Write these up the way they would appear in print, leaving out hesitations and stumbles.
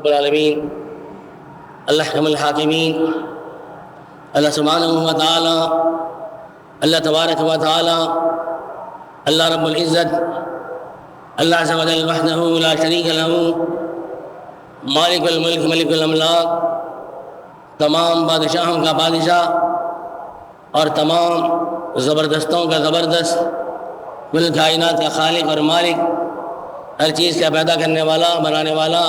رب العالمین الحکم الحاکمین اللہ سبحانہ و تعالی، اللہ تبارک و تعالی، اللہ رب العزت، اللہ عز و جل وحدہ لا شریک لہ، مالک الملک ملک الاملاک، تمام بادشاہوں کا بادشاہ اور تمام زبردستوں کا زبردست، کل کائنات کا خالق اور مالک، ہر چیز کا پیدا کرنے والا، بنانے والا،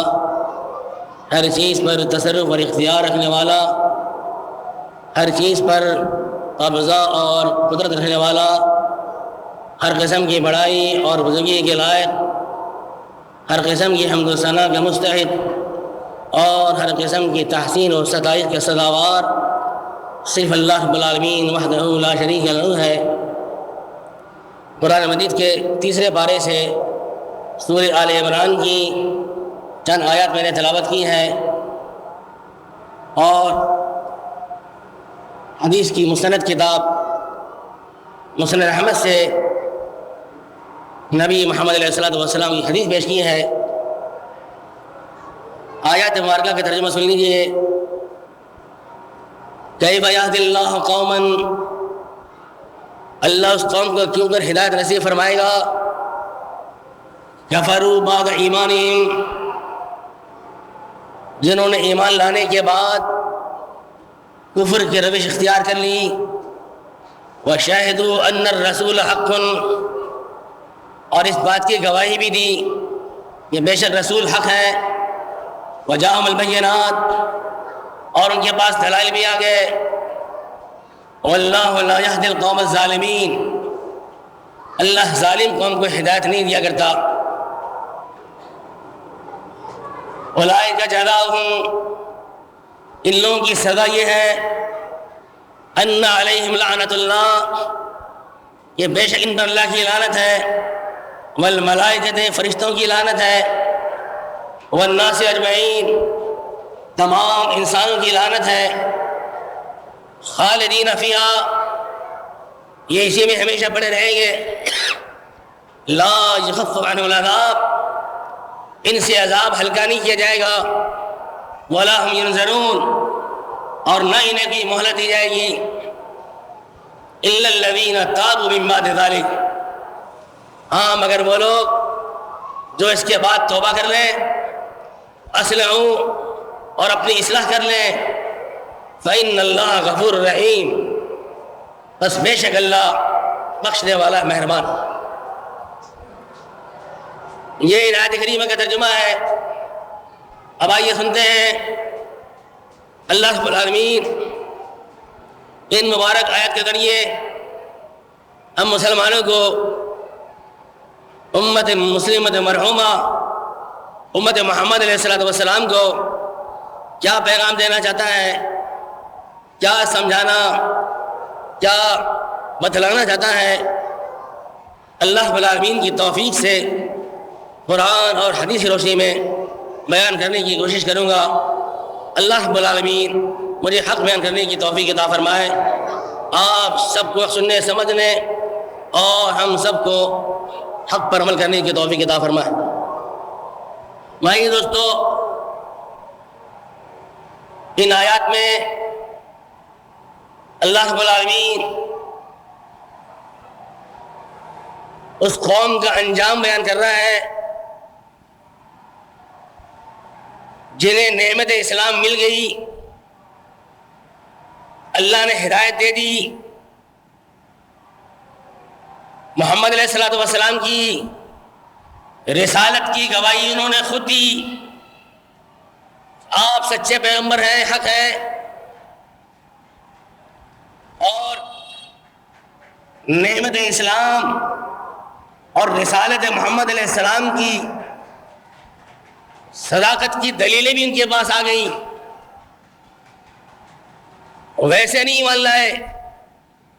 ہر چیز پر تصرف اور اختیار رکھنے والا، ہر چیز پر قبضہ اور قدرت رکھنے والا، ہر قسم کی بڑائی اور بزرگی کے لائق، ہر قسم کی حمد و ثنا کا مستحق اور ہر قسم کی تحسین و ستائش کے سزاوار صرف اللہ رب العالمین وحدہ لا شریک لہ ہے۔ قرآن مجید کے تیسرے پارے سے سورہ آل عمران کی چند آیات میں نے تلاوت کی ہیں، اور حدیث کی مستند کتاب مسند احمد سے نبی محمد علیہ السلام کی حدیث پیش کی ہے۔ آیات مبارکہ کا ترجمہ سن لیجیے۔ کیف یہدی اللہ قوما، اللہ اس قوم کو کیوں کر ہدایت نصیب فرمائے گا، کفروا بعد ایمانہم، جنہوں نے ایمان لانے کے بعد کفر کی روش اختیار کر لی، وشاہدوا ان الرسول حق، اور اس بات کی گواہی بھی دی کہ بے شک رسول حق ہے، وجاءہم البینات، اور ان کے پاس دلائل بھی آ گئے، واللہ لا یہدی القوم الظالمین، اللہ ظالم قوم کو ہدایت نہیں دیا کرتا۔ اولئک جزاؤہم، ان لوگوں کی سزا یہ ہے، ان علیہم لعنت اللہ، کہ بے شک ان پر اللہ کی لعنت ہے، والملائکۃ، فرشتوں کی لعنت ہے، والناس اجمعین، تمام انسانوں کی لعنت ہے، خالدین فیہا، یہ اسی میں ہمیشہ پڑے رہیں گے، لا یخفف عنہم العذاب، ان سے عذاب ہلکا نہیں کیا جائے گا، ولا ہم ینظرون، اور نہ انہیں بھی مہلت دی جائے گی، الا الذین تابوا من بعد ذلک، ہاں مگر وہ لوگ جو اس کے بعد توبہ کر لیں، اصلحوا، اور اپنی اصلاح کر لیں، فإن اللہ غفور رحیم، بس بے شک اللہ بخشنے والا مہربان۔ یہ آیت کریمہ کا ترجمہ ہے۔ اب آئیے سنتے ہیں اللہ رب العالمین ان مبارک آیت کے ذریعے ہم مسلمانوں کو، امت مسلمت مرحومہ امت محمد علیہ السلام کو کیا پیغام دینا چاہتا ہے، کیا سمجھانا، کیا بتلانا چاہتا ہے، اللہ رب العالمین کی توفیق سے قرآن اور حدیث کی روشنی میں بیان کرنے کی کوشش کروں گا۔ اللہ رب العالمین مجھے حق بیان کرنے کی توفیق عطا فرمائے، آپ سب کو سننے سمجھنے اور ہم سب کو حق پر عمل کرنے کی توفیق عطا فرمائے۔ بھائی دوستو، ان آیات میں اللہ رب العالمین اس قوم کا انجام بیان کر رہا ہے جنہیں نعمت اسلام مل گئی، اللہ نے ہدایت دے دی، محمد علیہ السلام کی رسالت کی گواہی انہوں نے خود دی، آپ سچے پیغمبر ہیں، حق ہے، اور نعمت اسلام اور رسالت محمد علیہ السلام کی صداقت کی دلیلیں بھی ان کے پاس آ گئیں۔ ویسے نہیں مان لائے،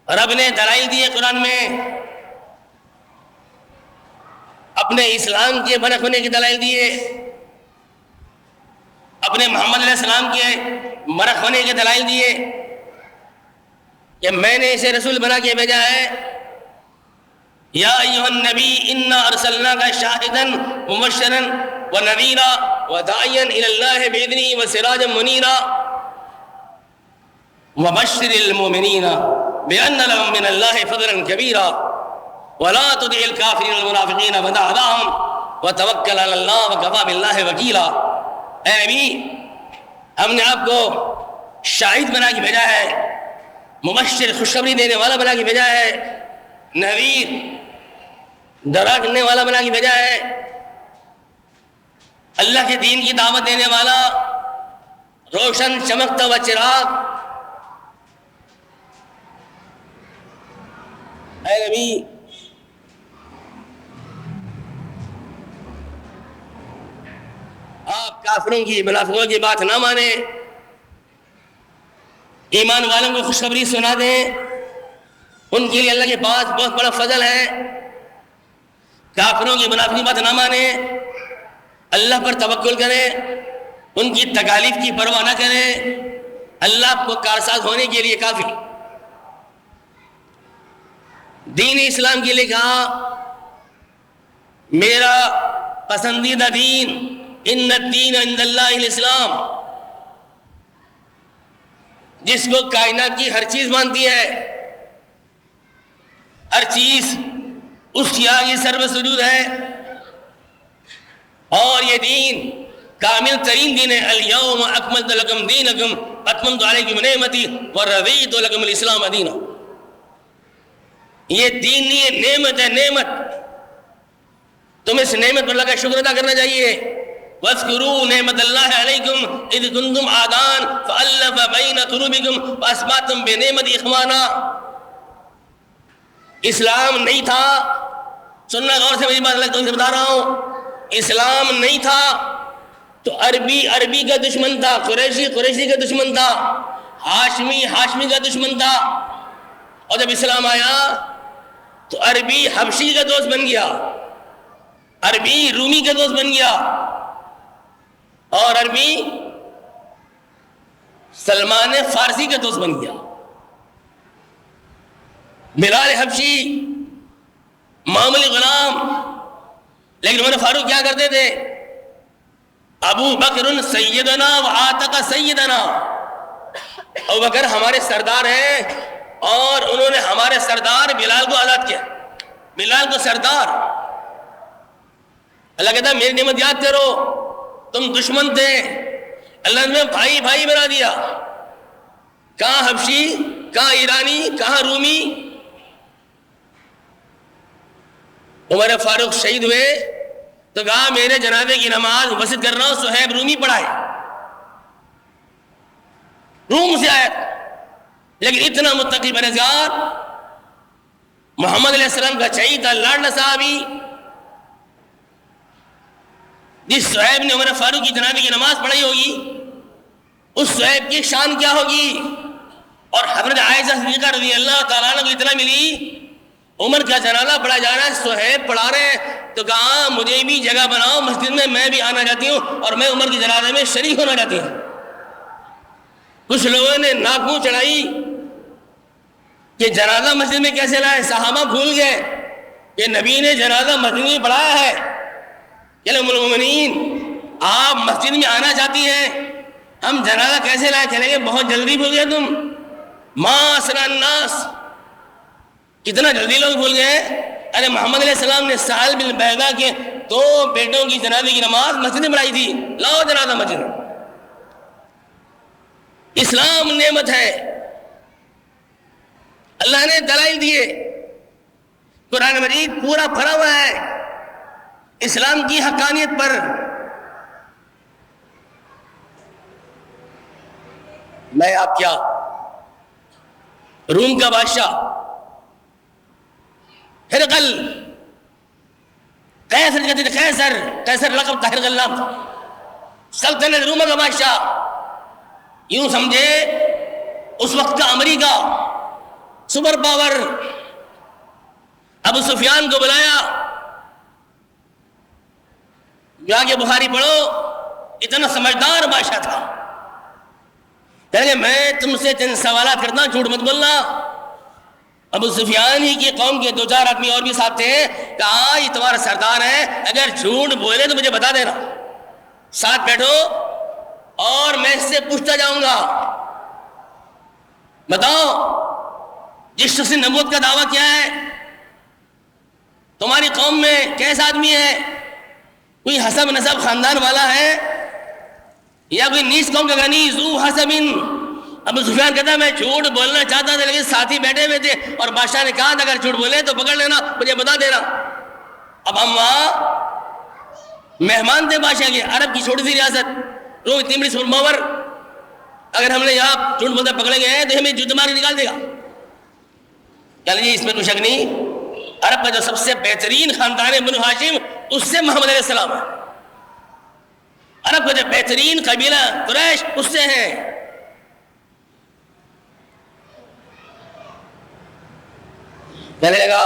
رب نے دلائل دیے قرآن میں، اپنے اسلام کے برحق ہونے کی دلائل دیے، اپنے محمد علیہ السلام کے برحق ہونے کے دلائل دیے کہ میں نے اسے رسول بنا کے بھیجا ہے، یا ایھا النبی انا ارسلناک شاہدا ومبشرا ونذیرا، وداعيا إلى الله بإذنه وسراجا منيرا وبشر المؤمنين بأن لهم من الله فضلا كبيرا ولا تطع الكافرين والمنافقين ودع أذاهم وتوکل علی اللہ وکفی باللہ وکیلا۔ اے نبی، ہم نے آپ کو شاہد بنا کے بھیجا ہے، مبشر خوشخبری دینے والا بنا کے بھیجا ہے، نذیر ڈرا کرنے والا بنا کے بھیجا ہے، اللہ کے دین کی دعوت دینے والا، روشن چمکتا ہوا چراغ۔ اے نبی، آپ کافروں کی منافقوں کی بات نہ مانیں، ایمان والوں کو خوشخبری سنا دیں، ان کے لیے اللہ کے پاس بہت بڑا فضل ہے۔ کافروں کی منافقوں کی بات نہ مانیں، اللہ پر توکل کریں، ان کی تکالیف کی پرواہ نہ کریں، اللہ کو کارساز ہونے کے لیے کافی۔ دین اسلام کے لیے کہا میرا پسندیدہ دین ان الدین عند اللہ الاسلام، جس کو کائنات کی ہر چیز مانتی ہے، ہر چیز اس کی آگے سر سجود ہے، اور یہ دین کامل ترین دین ہے۔ الیوم اکملت لکم دینکم اتممت علیکم نعمتی ورضیت لکم الاسلام دینا۔ یہ دین نہیں ہے، نعمت ہے، نعمت۔ تم اس نعمت پر اللہ کا شکر ادا کرنا چاہیے۔ وَاذْكُرُوا نِعْمَةَ اللَّهِ عَلَيْكُمْ إِذْ كُنْتُمْ أَعْدَاءً فَأَلَّفَ بَيْنَ قُلُوبِكُمْ فَأَصْبَحْتُمْ بِنِعْمَتِهِ إِخْوَانًا۔ اسلام نہیں تھا، سننا غور سے، میری بات الگ طور سے بتا رہا ہوں، اسلام نہیں تھا تو عربی عربی کا دشمن تھا، قریشی قریشی کا دشمن تھا، ہاشمی ہاشمی کا دشمن تھا، اور جب اسلام آیا تو عربی حبشی کا دوست بن گیا، عربی رومی کا دوست بن گیا، اور عربی سلمان فارسی کا دوست بن گیا۔ بلال حبشی معمولی غلام، لیکن عمر فاروق کیا کرتے تھے؟ ابو بکر سیدنا وعاتق سیدنا، ابو بکر ہمارے سردار ہیں، اور انہوں نے ہمارے سردار بلال کو آزاد کیا، بلال کو سردار۔ اللہ کہتا ہے میری نعمت یاد کرو، تم دشمن تھے، اللہ نے بھائی بھائی بنا دیا۔ کہاں حبشی، کہاں ایرانی، کہاں رومی۔ عمر فاروق شہید ہوئے تو کہا میرے جنازے کی نماز مسجد کر رہا ہوں، صہیب رومی پڑھائے، روم سے آیا تھا، لیکن اتنا متقی پرہیزگار، محمد علیہ السلام کا چہیتا تھا، لاڈلا صحابی، جس صہیب نے عمر فاروق کی جنازے کی نماز پڑھائی ہوگی، اس صہیب کی شان کیا ہوگی۔ اور حضرت عائشہ صدیقہ رضی اللہ تعالیٰ عنہ کو اطلاع ملی عمر کا جنازہ پڑھا جا رہا ہے، صہیب پڑھا رہے ہیں، تو کہا مجھے بھی جگہ بناؤ مسجد میں بھی آنا چاہتی ہوں، اور میں عمر کی جنازے میں شریک ہونا چاہتی ہوں۔ کچھ لوگوں نے ناک منہ چڑھائی کہ جنازہ مسجد میں کیسے لائے، صحابہ بھول گئے کہ نبی نے جنازہ مسجد میں پڑھایا ہے۔ یا ام المؤمنین، آپ مسجد میں آنا چاہتی ہیں، ہم جنازہ کیسے لائے؟ چلیں گے بہت جلدی بھول گئے تم، ما اسرع الناس، کتنا جلدی لوگ بھول گئے۔ ارے محمد علیہ السلام نے سہل بن بیضاء کے 2 بیٹوں کی جنازے کی نماز مسجد میں پڑھائی تھی، لاؤ جنازہ مسجد میں۔ اسلام نعمت ہے، اللہ نے دلائل دیے، قرآن مجید پورا بھرا ہوا ہے اسلام کی حقانیت پر۔ میں آپ کیا، روم کا بادشاہ ہرقل، قیصر کہتے تھے، قیصر لقب تھا، ہرقل نام تھا، سلطنت روم کا بادشاہ، یوں سمجھے اس وقت کا امریکہ، سپر پاور۔ ابو سفیان کو بلایا، جا کے بخاری پڑھو، اتنا سمجھدار بادشاہ تھا، کہیں گے میں تم سے چند سوالات کرتا ہوں، جھوٹ مت بولنا۔ ابو سفیان ہی کی قوم کے 2-4 آدمی اور بھی ساتھ تھے، کہا یہ تمہارا سردار ہے، اگر جھوٹ بولے تو مجھے بتا دینا۔ ساتھ بیٹھو اور میں اس سے پوچھتا جاؤں گا، بتاؤ جس شخص نے نبوت کا دعویٰ کیا ہے تمہاری قوم میں کیسا آدمی ہے؟ کوئی حسب نسب خاندان والا ہے یا کوئی نیچ قوم کا غنی ذو حسب؟ ابو سفیان کہتا ہے میں جھوٹ بولنا چاہتا تھا لیکن ساتھی بیٹھے ہوئے تھے اور بادشاہ نے کہا تھا اگر جھوٹ بولے تو پکڑ لینا، مجھے بتا دینا۔ اب ہم وہاں مہمان تھے بادشاہ کے، عرب کی چھوٹی سی ریاست روم اتنی بڑی سرماور، اگر ہم نے یہاں جھوٹ بولتے پکڑے گئے ہیں تو ہمیں جوتے مار کے نکال دے گا۔ کہہ لیجیے اس میں کوئی شک نہیں، عرب کا جو سب سے بہترین خاندان ہے بنو ہاشم، اس سے محمد علیہ السلام ہے۔ عرب کا جو بہترین قبیلہ قریش اس سے ہے۔ کہنے لگا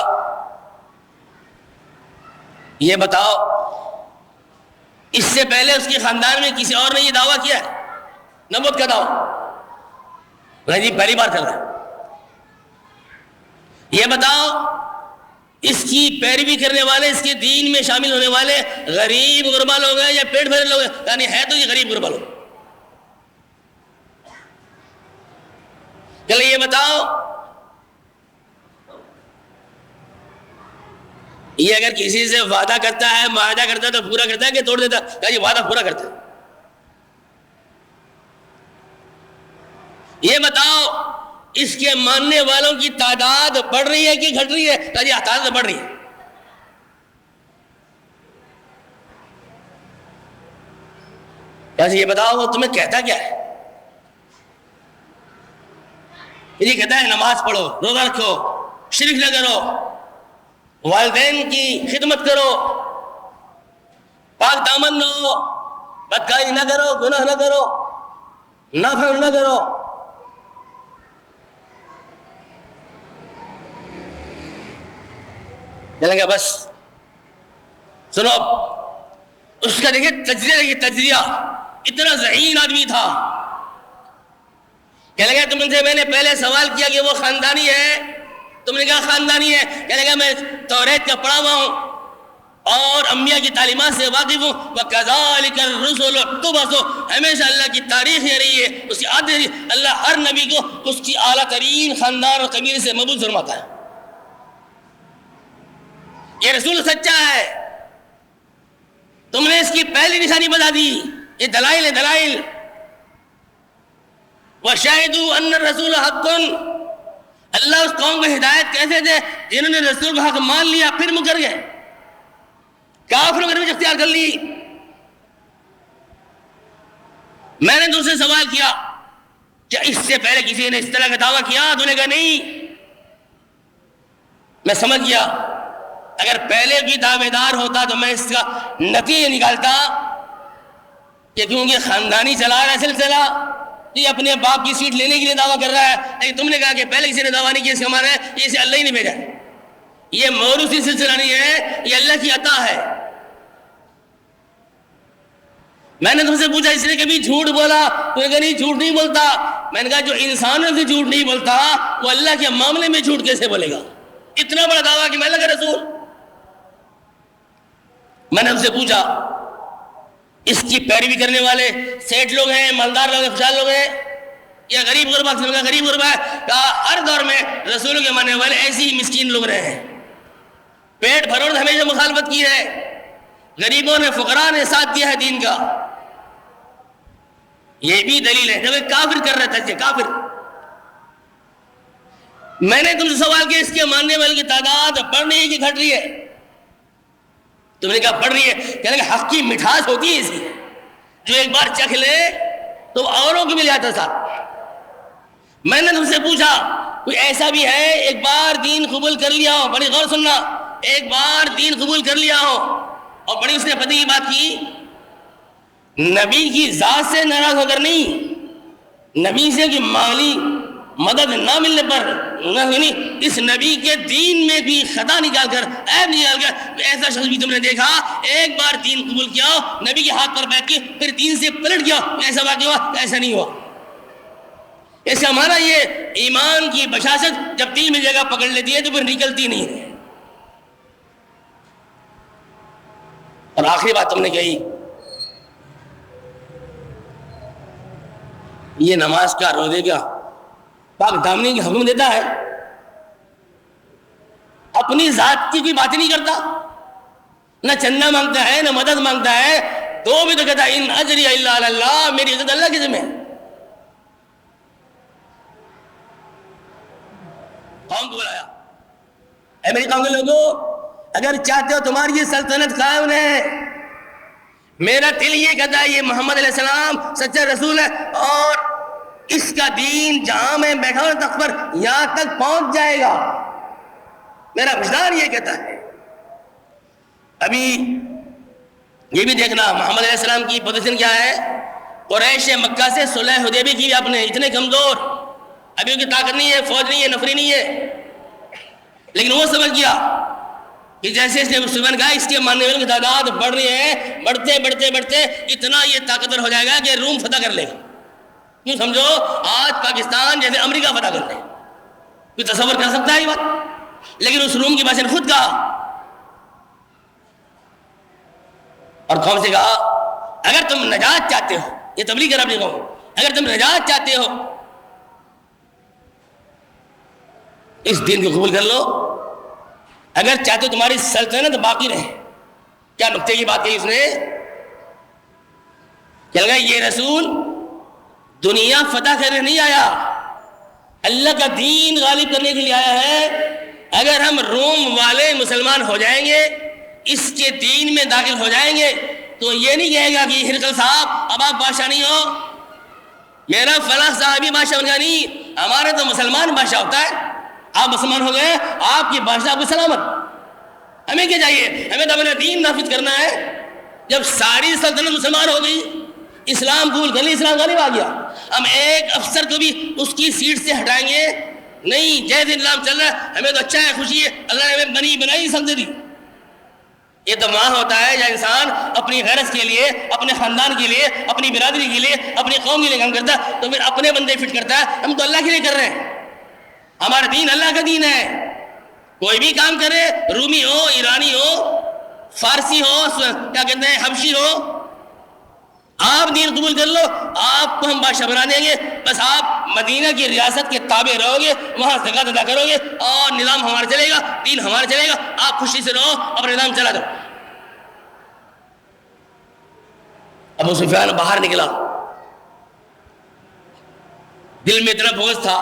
یہ بتاؤ اس سے پہلے اس کے خاندان میں کسی اور نے یہ دعویٰ کیا ہے نبوت کا دعویٰ؟ جی پہلی بار کر رہا ہے۔ یہ بتاؤ اس کی پیروی کرنے والے، اس کے دین میں شامل ہونے والے غریب غربا لوگ ہیں یا پیٹ بھرے لوگ ہیں؟ یعنی ہے تو یہ غریب غربا لوگ۔ چلے یہ بتاؤ یہ اگر کسی سے وعدہ کرتا ہے، معاہدہ کرتا ہے تو پورا کرتا ہے کہ توڑ دیتا ہے؟ کہ یہ وعدہ پورا کرتا ہے۔ یہ بتاؤ اس کے ماننے والوں کی تعداد بڑھ رہی ہے کہ گھٹ رہی ہے؟ کہ یہ تعداد بڑھ رہی ہے۔ یہ بتاؤ وہ تمہیں کہتا کیا ہے؟ یہ کہتا ہے نماز پڑھو، روزہ رکھو، شرک نہ کرو، والدین کی خدمت کرو، پاک دامن نہ ہو، بدکاری نہ کرو، گناہ نہ کرو، نافرمانی نہ کرو۔ چلیں گے بس سنو اس کا دیکھیں تجزیہ اتنا ذہین آدمی تھا۔ کہنے لگا تم سے میں نے پہلے سوال کیا کہ وہ خاندانی ہے، تم نے کہا خاندانی ہے۔ کہنے لگا میں توریت کا پڑھا ہوا ہوں اور انبیاء کی تعلیمات سے واقف ہوں۔ وَكَذَلِكَ الرُّسُلُ تُبْعَثُ، ہمیشہ اللہ کی تاریخ یہ رہی ہے، اس کی عادت، اللہ ہر نبی کو اس کی اعلیٰ ترین خاندان اور قبیلے سے مبعوث فرماتا ہے۔ یہ رسول سچا ہے، تم نے اس کی پہلی نشانی بتا دی۔ یہ دلائل ہے، دلائل۔ وَشَاهِدُوا أَنَّ الرَّسُولَ حَقٌّ، اللہ اس قوم کو ہدایت کیسے دے جنہوں نے رسول کو حق مان لیا پھر مکر گئے، کافروں کی روش اختیار کر لی۔ میں نے تم سے سوال کیا کیا اس سے پہلے کسی نے اس طرح کا دعویٰ کیا؟ تو نے کہا نہیں۔ میں سمجھ گیا اگر پہلے بھی دعوے دار ہوتا تو میں اس کا نتیجہ نکالتا کہ کیونکہ خاندانی چلا رہا ہے سلسلہ، یہ اپنے باپ کی سیٹ لینے کے لیے دعویٰ کر رہا ہے، لیکن تم نے کہا کہ پہلے کسی نے دعویٰ نہیں کیا، اس کا معنی ہے یہ اسے اللہ ہی نہیں بھیجا۔ یہ موروثی سلسلہ نہیں ہے، یہ اللہ کی عطا ہے۔ میں نے تم سے پوچھا اس نے کبھی جھوٹ بولا؟ تو نے کہا نہیں جھوٹ نہیں بولتا۔ میں نے کہا جو انسانوں سے جھوٹ نہیں بولتا وہ اللہ کے معاملے میں جھوٹ کیسے بولے گا؟ اتنا بڑا دعویٰ کہ میں اللہ کا رسول۔ میں نے تم سے پوچھا اس کی پیروی کرنے والے سیٹ لوگ ہیں، مالدار لوگ ہیں، خوشحال لوگ ہیں یا غریب غربا؟ غریب غربا ہے۔ کہا ہر دور میں رسولوں کے ماننے والے ایسے ہی مسکین لوگ رہے ہیں، پیٹ بھروں نے ہمیشہ مخالفت کی ہے، غریبوں نے فقراء نے ساتھ دیا ہے دین کا۔ یہ بھی دلیل ہے جب ایک کافر کر رہا تھا، کافر۔ میں نے تم سے سوال کیا اس کے ماننے والے کی تعداد بڑھ رہی ہے کہ گھٹ رہی ہے؟ تم نے کہا بڑھ رہی ہے۔ کہنے کہ حق کی مٹھاس ہوتی ہے اسی، جو ایک بار چکھ لے تو اوروں کو مل جاتا تھا۔ میں نے تم سے پوچھا کوئی ایسا بھی ہے ایک بار دین قبول کر لیا ہو، بڑی غور سننا، ایک بار دین قبول کر لیا ہو اور بڑی اس نے پتہ کی بات کی، نبی کی ذات سے ناراض ہو کر نہیں، نبی سے کہ مالی مدد نہ ملنے پر نہیں، اس نبی کے دین میں بھی خطا نکال کر، عیب نکال کر، ایسا شخص بھی تم نے دیکھا ایک بار دین قبول کیا ہو، نبی کے ہاتھ پر بیٹھ کے پھر دین سے پلٹ گیا، ایسا واقعہ ہوا؟ ایسا نہیں ہوا۔ اس کا معنی یہ ایمان کی بشاشت جب دل میں جگہ پکڑ لیتی ہے تو پھر نکلتی نہیں ہے۔ اور آخری بات تم نے کہی یہ نماز کا روزے کا پاک دامنی کی حکم دیتا ہے، اپنی ذات کی کوئی بات نہیں کرتا، نہ چندہ مانگتا ہے نہ مدد مانگتا ہے، تو بھی تو کہتا ہے ان اجری الا علی اللہ، میری عزت اللہ کے ذمہ ہے۔ قوم کو بلایا، اے میری قوم کے لوگوں، اگر چاہتے ہو تمہاری یہ سلطنت قائم رہے، میرا دل یہ کہتا ہے یہ محمد علیہ السلام سچا رسول ہے، اور اس کا دین جہاں میں بیٹھا ہوں تخت پر یہاں تک پہنچ جائے گا، میرا وجدان یہ کہتا ہے۔ ابھی یہ بھی دیکھنا محمد علیہ السلام کی پوزیشن کیا ہے، قریش مکہ سے صلح حدیبیہ کی آپ نے، اتنے کمزور، ابھی ان کی طاقت نہیں ہے، فوج نہیں ہے، نفری نہیں ہے، لیکن وہ سمجھ گیا کہ جیسے اس نے مسلمان کہا اس کے ماننے والوں کی تعداد بڑھ رہی ہے، بڑھتے بڑھتے بڑھتے اتنا یہ طاقتور ہو جائے گا کہ روم فتح کر لے گا۔ کیوں سمجھو آج پاکستان جیسے امریکہ فتح کر لے، کوئی تصور کر سکتا ہے یہ بات؟ لیکن اس روم کی بادشاہ نے خود کہا اور قوم سے کہا اگر تم نجات چاہتے ہو، یہ تبلیغ کر اپنی قوم، اگر تم نجات چاہتے ہو اس دین کو قبول کر لو، اگر چاہتے ہو تمہاری سلطنت باقی رہے۔ کیا نقطے کی بات کہی اس نے؟ کیا لگا یہ رسول دنیا فتح کرنے نہیں آیا، اللہ کا دین غالب کرنے کے لیے آیا ہے۔ اگر ہم روم والے مسلمان ہو جائیں گے، اس کے دین میں داخل ہو جائیں گے، تو یہ نہیں کہے گا کہ ہرقل صاحب اب آپ بادشاہ نہیں ہو، میرا فلاں صاحبی بادشاہ بن گیا، نہیں، ہمارے تو مسلمان بادشاہ ہوتا ہے، آپ مسلمان ہو گئے، آپ کی بادشاہ آپ کو سلامت۔ ہمیں کیا چاہیے؟ ہمیں تو اپنا دین نافذ کرنا ہے۔ جب ساری سلطنت مسلمان ہو گئی، اسلام قبول کر لی، اسلام غالب آ گیا، ہم ایک افسر کو بھی اس کی سیٹ سے ہٹائیں گے نہیں؟ جیسے اسلام چل رہا ہے ہمیں تو اچھا ہے، خوشی ہے، اللہ نے ہمیں بنی بنائی سمجھ دی۔ یہ تو وہاں ہوتا ہے جہاں انسان اپنی غرض کے لیے، اپنے خاندان کے لیے، اپنی برادری کے لیے، اپنی قوم کے لیے کام کرتا ہے، تو پھر اپنے بندے فٹ کرتا ہے۔ ہم تو اللہ کے لیے کر رہے ہیں، ہمارا دین اللہ کا دین ہے۔ کوئی بھی کام کرے، رومی ہو، ایرانی ہو، فارسی ہو، کیا کہتے ہیں حبشی ہو، آپ دین قبول کر لو، آپ کو ہم بادشاہ بنا دیں گے، بس آپ مدینہ کی ریاست کے تابع رہو گے، وہاں زکوٰۃ ادا کرو گے اور نظام ہمارا چلے گا، دین ہمارا چلے گا، آپ خوشی سے رہو، اپنا نظام چلا دو۔ ابو سفیان باہر نکلا، دل میں اتنا بغض تھا،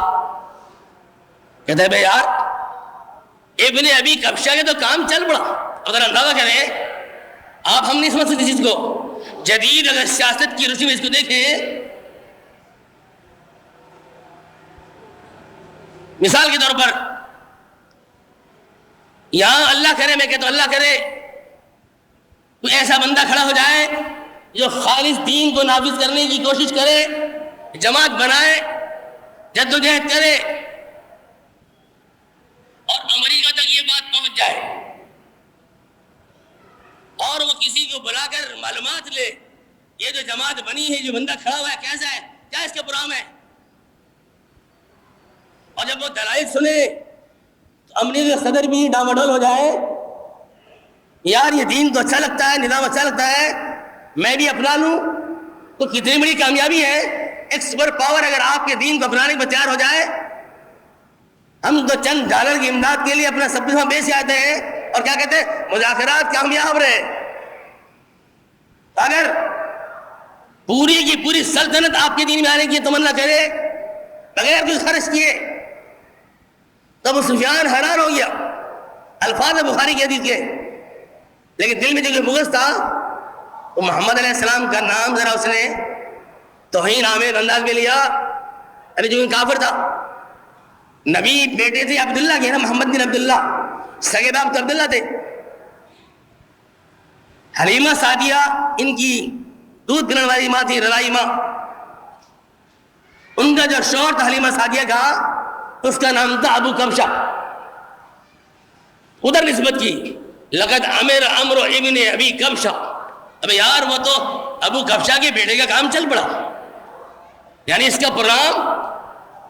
کہتا ہے بھائی یار ابن ابی کبشہ کے تو کام چل پڑا۔ اگر اندازہ کریں، آپ ہم نہیں سمجھ سکتے چیز کو، جدید اگر سیاست کی رسم اس کو دیکھیں، مثال کے طور پر یہاں اللہ کرے، میں کہتا ہوں اللہ کرے کوئی ایسا بندہ کھڑا ہو جائے جو خالص دین کو نافذ کرنے کی کوشش کرے، جماعت بنائے، جدوجہد کرے، اور امریکہ تک یہ بات پہنچ جائے اور وہ کسی کو بلا کر معلومات لے، یہ جو جماعت بنی ہے، جو بندہ کھڑا ہوا ہے کیسا ہے، کیا اس کے پروگرام ہے، اور جب وہ دلائل سنے تو امریکہ صدر بھی ڈاواڈول ہو جائے، یار یہ دین تو اچھا لگتا ہے، نظام اچھا لگتا ہے، میں بھی اپنا لوں، تو کتنی بڑی کامیابی ہے۔ ایک سپر پاور اگر آپ کے دین کو اپنانے پر تیار ہو جائے، ہم تو چند ڈالر کی امداد کے لیے اپنا سب کچھ بیچ آتے ہیں، اور کیا کہتے ہیں مذاکرات کامیاب رہے۔ اگر پوری کی پوری سلطنت آپ کے دین میں آنے کی تمنا کرے بغیر کچھ خرچ کیے، تو ابو سفیان حیران ہو گیا، الفاظ بخاری کی حدیث کے، لیکن دل میں جو بغض تھا وہ محمد علیہ السلام کا نام ذرا اس نے توہین آمیز انداز میں لیا۔ ابھی جو کافر تھا، نبی بیٹے تھے عبداللہ کے، نا محمد بن عبداللہ، سگے باپ تو عبداللہ تھے۔ حلیمہ سعدیہ ان کی دودھ پلانے والی ماں تھی، رضائی ماں، ان کا جو شوہر تھا حلیمہ سعدیہ کا، اس کا نام تھا ابو کبشہ، ادھر نسبت کی، لقد امر عمرو ابن ابی کبشہ۔ اب یار وہ تو ابو کبشہ کے بیٹے کا کام چل پڑا، یعنی اس کا پروگرام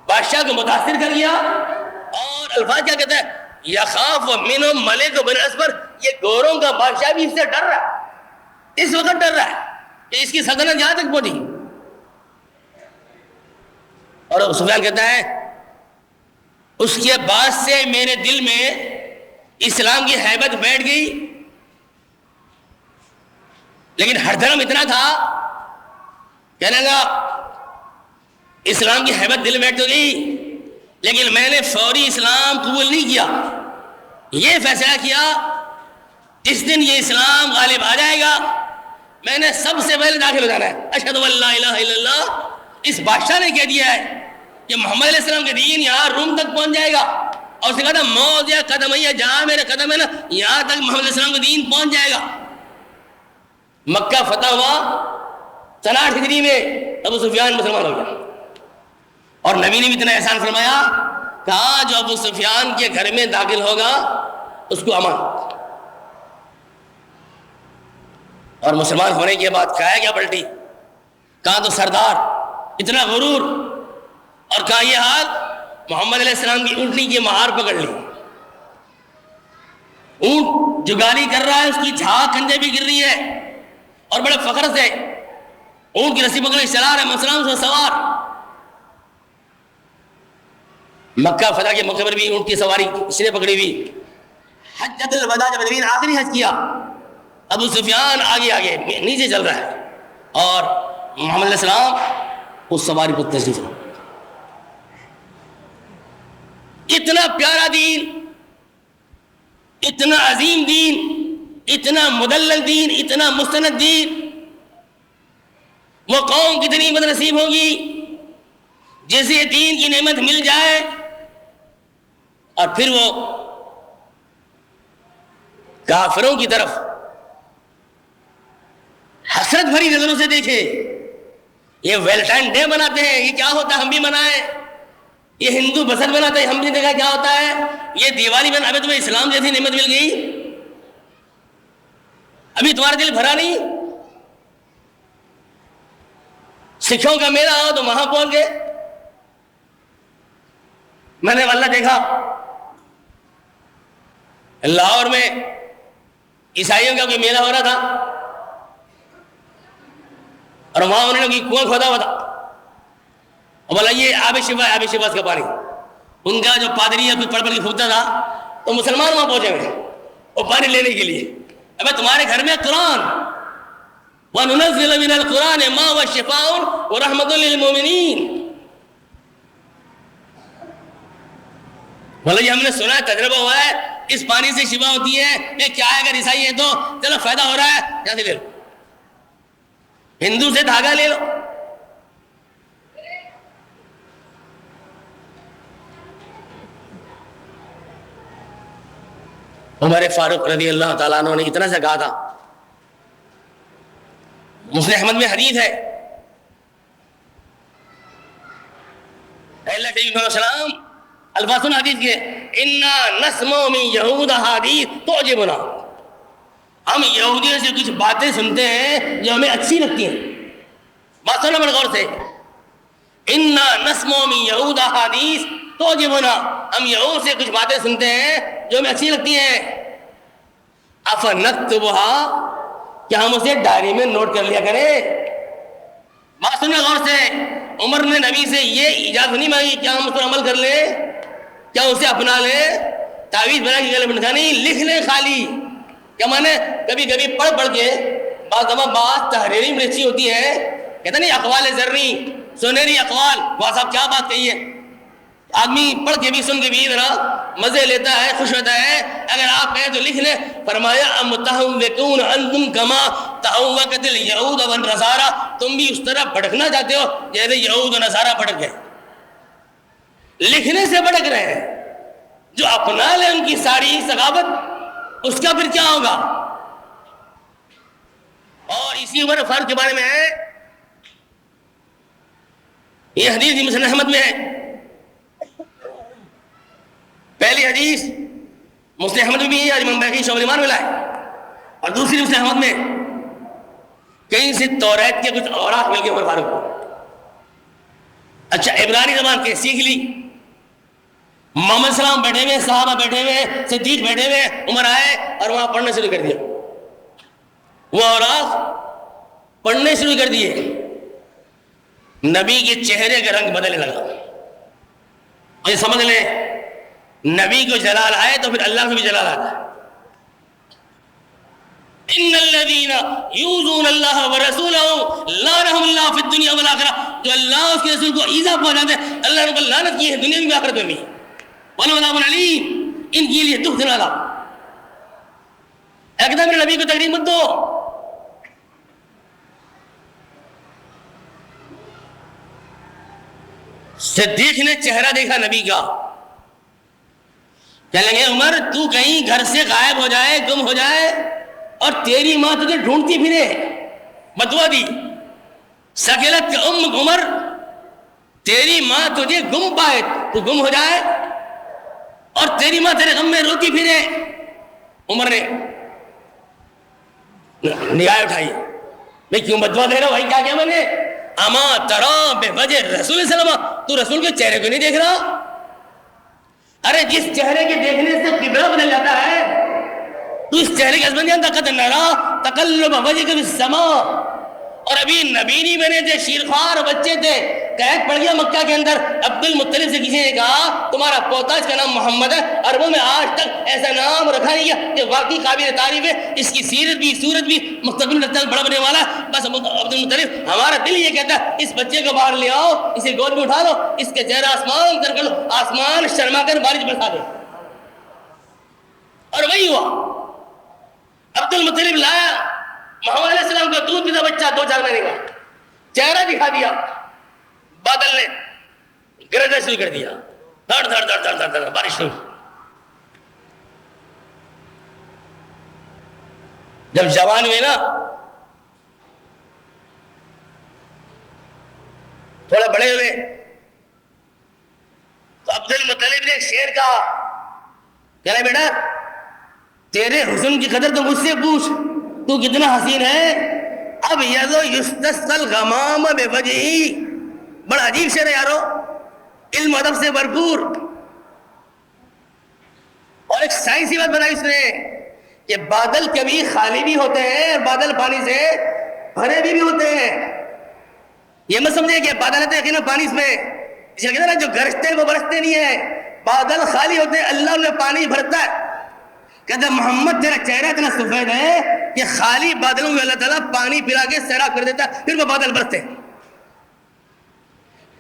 بادشاہ کو متاثر کر گیا، اور الفاظ کیا کہتا ہے یخاف منہم ملک بن اسفر، یہ گوروں کا بادشاہ بھی اس سے ڈر رہا ہے، اس وقت ڈر رہا ہے کہ اس کی سلطنت یہاں تک پہنچی۔ اور ابو سفیان کہتا ہے اس کے بعد سے میرے دل میں اسلام کی ہیبت بیٹھ گئی، لیکن ہر دھرم اتنا تھا، کہنے لگا اسلام کی ہیبت دل بیٹھ تو گئی، لیکن میں نے فوری اسلام قبول نہیں کیا، یہ فیصلہ کیا جس دن یہ اسلام غالب آ جائے گا میں نے سب سے پہلے داخل ہو جانا ہے۔ اشہد ان لا الہ الا اللہ، اس بادشاہ نے کہہ دیا ہے کہ محمد علیہ السلام کے دین یہاں روم تک پہنچ جائے گا، اور اس نے کہا تھا موت یا قدم ہے، جہاں میرے قدم ہے نا یہاں تک محمد علیہ السلام کا دین پہنچ جائے گا۔ مکہ فتح ہوا 67 ہجری میں، ابو سفیان مسلمان ہو گیا، اور نبی نے بھی اتنا احسان فرمایا، کہا جو ابو سفیان کے گھر میں داخل ہوگا اس کو امان۔ اور مسلمان ہونے کے بعد کھایا کیا پلٹی، کہاں تو سردار، اتنا غرور، اور کہاں یہ حال محمد علیہ السلام کی اونٹنی کی مہار پکڑ لی، اونٹ جو گالی کر رہا ہے اس کی جھاگ کندھے بھی گر رہی ہے، اور بڑے فخر سے اونٹ کی رسی پکڑے چلا رہا ہے، مسلمان سے سوار۔ مکہ فتح کے موقع پر بھی اونٹ کی سواری اس نے پکڑی ہوئی۔ حجۃ الوداع جب نبی نے آخری حج کیا، ابو سفیان آگے آگے نیچے چل رہا ہے، اور محمد علیہ السلام اس سواری کو تشریف لے۔ اتنا پیارا دین، اتنا عظیم دین، اتنا مدلل دین، اتنا مستند دین، وہ قوم کتنی بد نصیب ہوگی جسے دین کی نعمت مل جائے اور پھر وہ کافروں کی طرف حسرت بھری نظروں سے دیکھے۔ یہ ویلنٹائن ڈے مناتے ہیں، یہ کیا ہوتا ہے ہم بھی منائیں، یہ ہندو بسنت مناتے ہیں ہم بھی دیکھا کیا ہوتا ہے، یہ دیوالی میں ابھی تمہیں اسلام جیسی نعمت مل گئی، ابھی تمہارا دل بھرا نہیں؟ سکھوں کا میلہ ہو تو وہاں پہنچ گئے۔ میں نے واللہ دیکھا لاہور میں عیسائیوں کا کوئی میلہ ہو رہا تھا، اور وہاں انہوں نے کوئی کنواں کھودا ہوا تھا، اور بولا یہ آب شفا ہے، آب شفا کا پانی۔ ان کا جو پادری ہے کچھ پڑھ کے پھونکتا تھا، تو مسلمان وہاں پہنچے ہوئے وہ پانی لینے کے لیے۔ ابے تمہارے گھر میں قرآن، وَنُنَزِّلُ مِنَ الْقُرْآنِ مَا هُوَ شِفَاءٌ وَرَحْمَةٌ لِّلْمُؤْمِنِينَ۔ بولا یہ ہم نے سنا ہے، تجربہ ہوا ہے، اس پانی سے شفا ہوتی ہے، یہ کیا ہے اگر عیسائی ہے تو چلو فائدہ ہو رہا ہے یہاں سے لے لو، ہندو سے دھاگا لے لو۔ عمر فاروق رضی اللہ تعالیٰ عنہ نے اتنا سے کہا تھا، مسلم احمد میں حدیث ہے، اللہ کے علیہ السلام الفاظ سن حدیث کے، اِنَّا نَسْمَعُ مِن یَہُودَ حَدِیث تُعْجِبُنَا، ہم یہودیوں سے کچھ باتیں سنتے ہیں جو ہمیں اچھی لگتی ہیں۔ بات سننا بڑے غور سے، اِنَّا نَسْمَعُ مِن یَہُودَ حَدِیث تُعْجِبُنَا، ہم یہود سے کچھ باتیں سنتے ہیں جو ہمیں اچھی لگتی ہیں، أَفَنَكْتُبُهَا، کیا ہم اسے ڈائری میں نوٹ کر لیا کریں؟ بات سننا غور سے، عمر نے نبی سے یہ اجازت نہیں مانگی کیا ہم اس پر عمل کر لیں، کیا اسے اپنا لیں، تعویذ بنا کے گلے میں ڈھکا نہیں، لکھ لیں خالی۔ کیا مانے کبھی کبھی پڑھ پڑھ کے بعض دفعہ بات تحریری میں اچھی ہوتی ہے، کہتا نہیں اقوال زرنی سنہری اقوال، وہ صاحب کیا بات کہی ہے، آدمی پڑھ کے بھی سن کے بھی ذرا مزے لیتا ہے، خوش ہوتا ہے۔ اگر آپ کہیں تو لکھ لیں، فرمایا امتحوکون انتم کما تحوکت الیہود والنصارى، تم بھی اس طرح بھٹکنا چاہتے ہو جیسے یہود و نصارہ بھٹک گئے۔ لکھنے سے بھٹک رہے ہیں، جو اپنا لے ان کی ساری ثقافت اس کا پھر کیا ہوگا؟ اور اسی عمر فاروق کے بارے میں ہے، یہ حدیث مسلم احمد میں ہے، پہلی حدیث مسلم احمد میں بھی ہے، امام بہقی شعب الایمان میں لائے، اور دوسری مسلم احمد میں کہیں سے توریت کے کچھ اوراق مل گئے عمر فاروق کو۔ اچھا عبرانی زبان کے سیکھ لی، محمد السلام بیٹھے ہوئے، صحابہ بیٹھے ہوئے، صدیق بیٹھے ہوئے، عمر آئے اور وہاں پڑھنا شروع کر دیا، وہ اوراق پڑھنے شروع کر دیے، نبی کے چہرے کا رنگ بدلنے لگا۔ اور یہ سمجھ لیں نبی کو جلال آئے تو پھر اللہ کو بھی جلال آتا ہے. ان الذین یؤذون اللہ ورسولہ لعنہم اللہ فی الدنیا والآخرہ. جو اللہ اس کے رسول کو ایذا پہنچاتے ہیں اللہ نے ان پر لعنت کی ہے دنیا میں بھی آخرت میں بھی. وَلَهُمْ عَذَابٌ عَلِيمٌ. ان کے لیے دکھ دینے والا. ایک دم میرے نبی کو تکلیف مت دو. صدیق نے چہرہ دیکھا نبی کا, کہنے لگے عمر تو کہیں گھر سے غائب ہو جائے, گم ہو جائے اور تیری ماں تجھے ڈھونڈتی پھرے. بدعا دی سکلت امک عمر, تیری ماں تجھے گم پائے, تو گم ہو جائے اور تیری ماں تیرے غم میں روتی پھرے. عمر نے نگاہ اٹھائی, میں کیوں بدعا دے رہا ہوں بھائی, کیا کیا میں نے؟ اما ترا بے وجہ رسول صلی اللہ علیہ وسلم, تو رسول کے چہرے کو نہیں دیکھ رہا؟ ارے جس چہرے کے دیکھنے سے قبلہ بدل جاتا ہے, تو اس چہرے کے حسبن جانتا قد نرا تقلب وجهك في السماء. اور ابھی نبی نہیں بنے تھے, شیرخوار بچے تھے, قید پڑ گیا مکہ کے اندر. عبد المطلب سے کسی نے کہا تمہارا پوتا اس کا نام محمد ہے, عربوں میں آج تک ایسا نام رکھا نہیں گیا کہ واقعی قابل تعریف ہے, اس کی سیرت بھی صورت بھی مستقبل میں بڑا بننے والا ہے. بس عبد المطلب ہمارا دل یہ کہتا ہے اس بچے کو باہر لے آؤ, اسے گود میں اٹھا لو, اس کے چہرہ آسمان کر لو, آسمان شرما کر بارش برسا دے. اور وہی ہوا. عبد المطلب لایا محمد علیہ السلام کا دودھ پیتا بچہ 2-4 مہینے کا, چہرہ دکھا دیا, بادل نے گرجنا شروع کر دیا, دھڑ دھڑ دھڑ دھڑ دھڑ دھڑ بارش شروع. جب جوان ہوئے نا, تھوڑا بڑے ہوئے, تو عبد المطلب نے ایک شعر کہا, کہنا بیٹا تیرے حسن کی قدر تو مجھ سے پوچھ, تو کتنا حسین ہے. اب یذو یستسقى الغمام بوجهی. بڑا عجیب شعر ہے یارو, علم ادب سے بھرپور. اور ایک سائنسی بات بتائی اس نے کہ بادل کبھی خالی بھی ہوتے ہیں اور بادل پانی سے بھرے بھی ہوتے ہیں. یہ مت سمجھے کہ بادل ہے تو یقیناً پانی اس میں, اس لیے کہتے ہیں جو گرجتے ہیں وہ برستے نہیں ہیں. بادل خالی ہوتے ہیں, اللہ انہیں پانی بھرتا ہے. کہتا محمد تیرا چہرہ اتنا سفید ہے کہ خالی بادلوں میں اللہ تعالیٰ پانی پلا کے سیراب کر دیتا ہے, پھر وہ بادل برستے.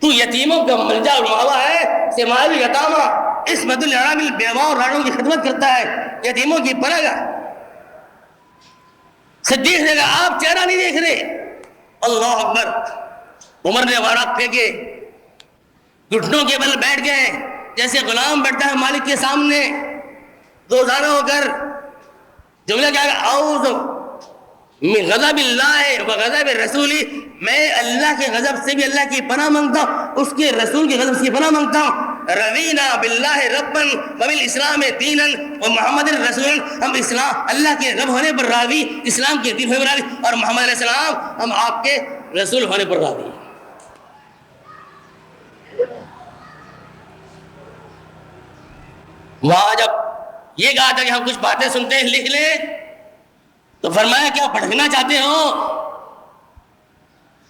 تو یتیموں کا ملجا اور ماوا ہے, سماعی یتامہ, عصمت الارامل, بیواں اور راڑوں کی خدمت کرتا ہے, یتیموں کی پناہ. صدیق نے کہا آپ چہرہ نہیں دیکھ رہے. اللہ اکبر. عمر نے وارق پھینکے, گھٹنوں کے بل بیٹھ گئے جیسے غلام بیٹھتا ہے مالک کے سامنے, دوزانہ ہو کر جملہ کیا ہے, اعوذ من غضب اللہ و غضب رسولی, میں اللہ کے غضب سے بھی اللہ کی پناہ مانگتا ہوں, اس کے رسول کے غضب سے پناہ مانگتا ہوں. رضینا باللہ ربا وبالاسلام دینا ومحمد رسول. ہم اسلام اللہ کے رب ہونے پر راضی, اسلام کے دین ہونے پر راضی, اور محمد علیہ السلام ہم آپ کے رسول ہونے پر راضی. وہاں جب یہ کہا تھا کہ ہم کچھ باتیں سنتے ہیں لکھ لیں, تو فرمایا کیا بھٹکنا چاہتے ہو؟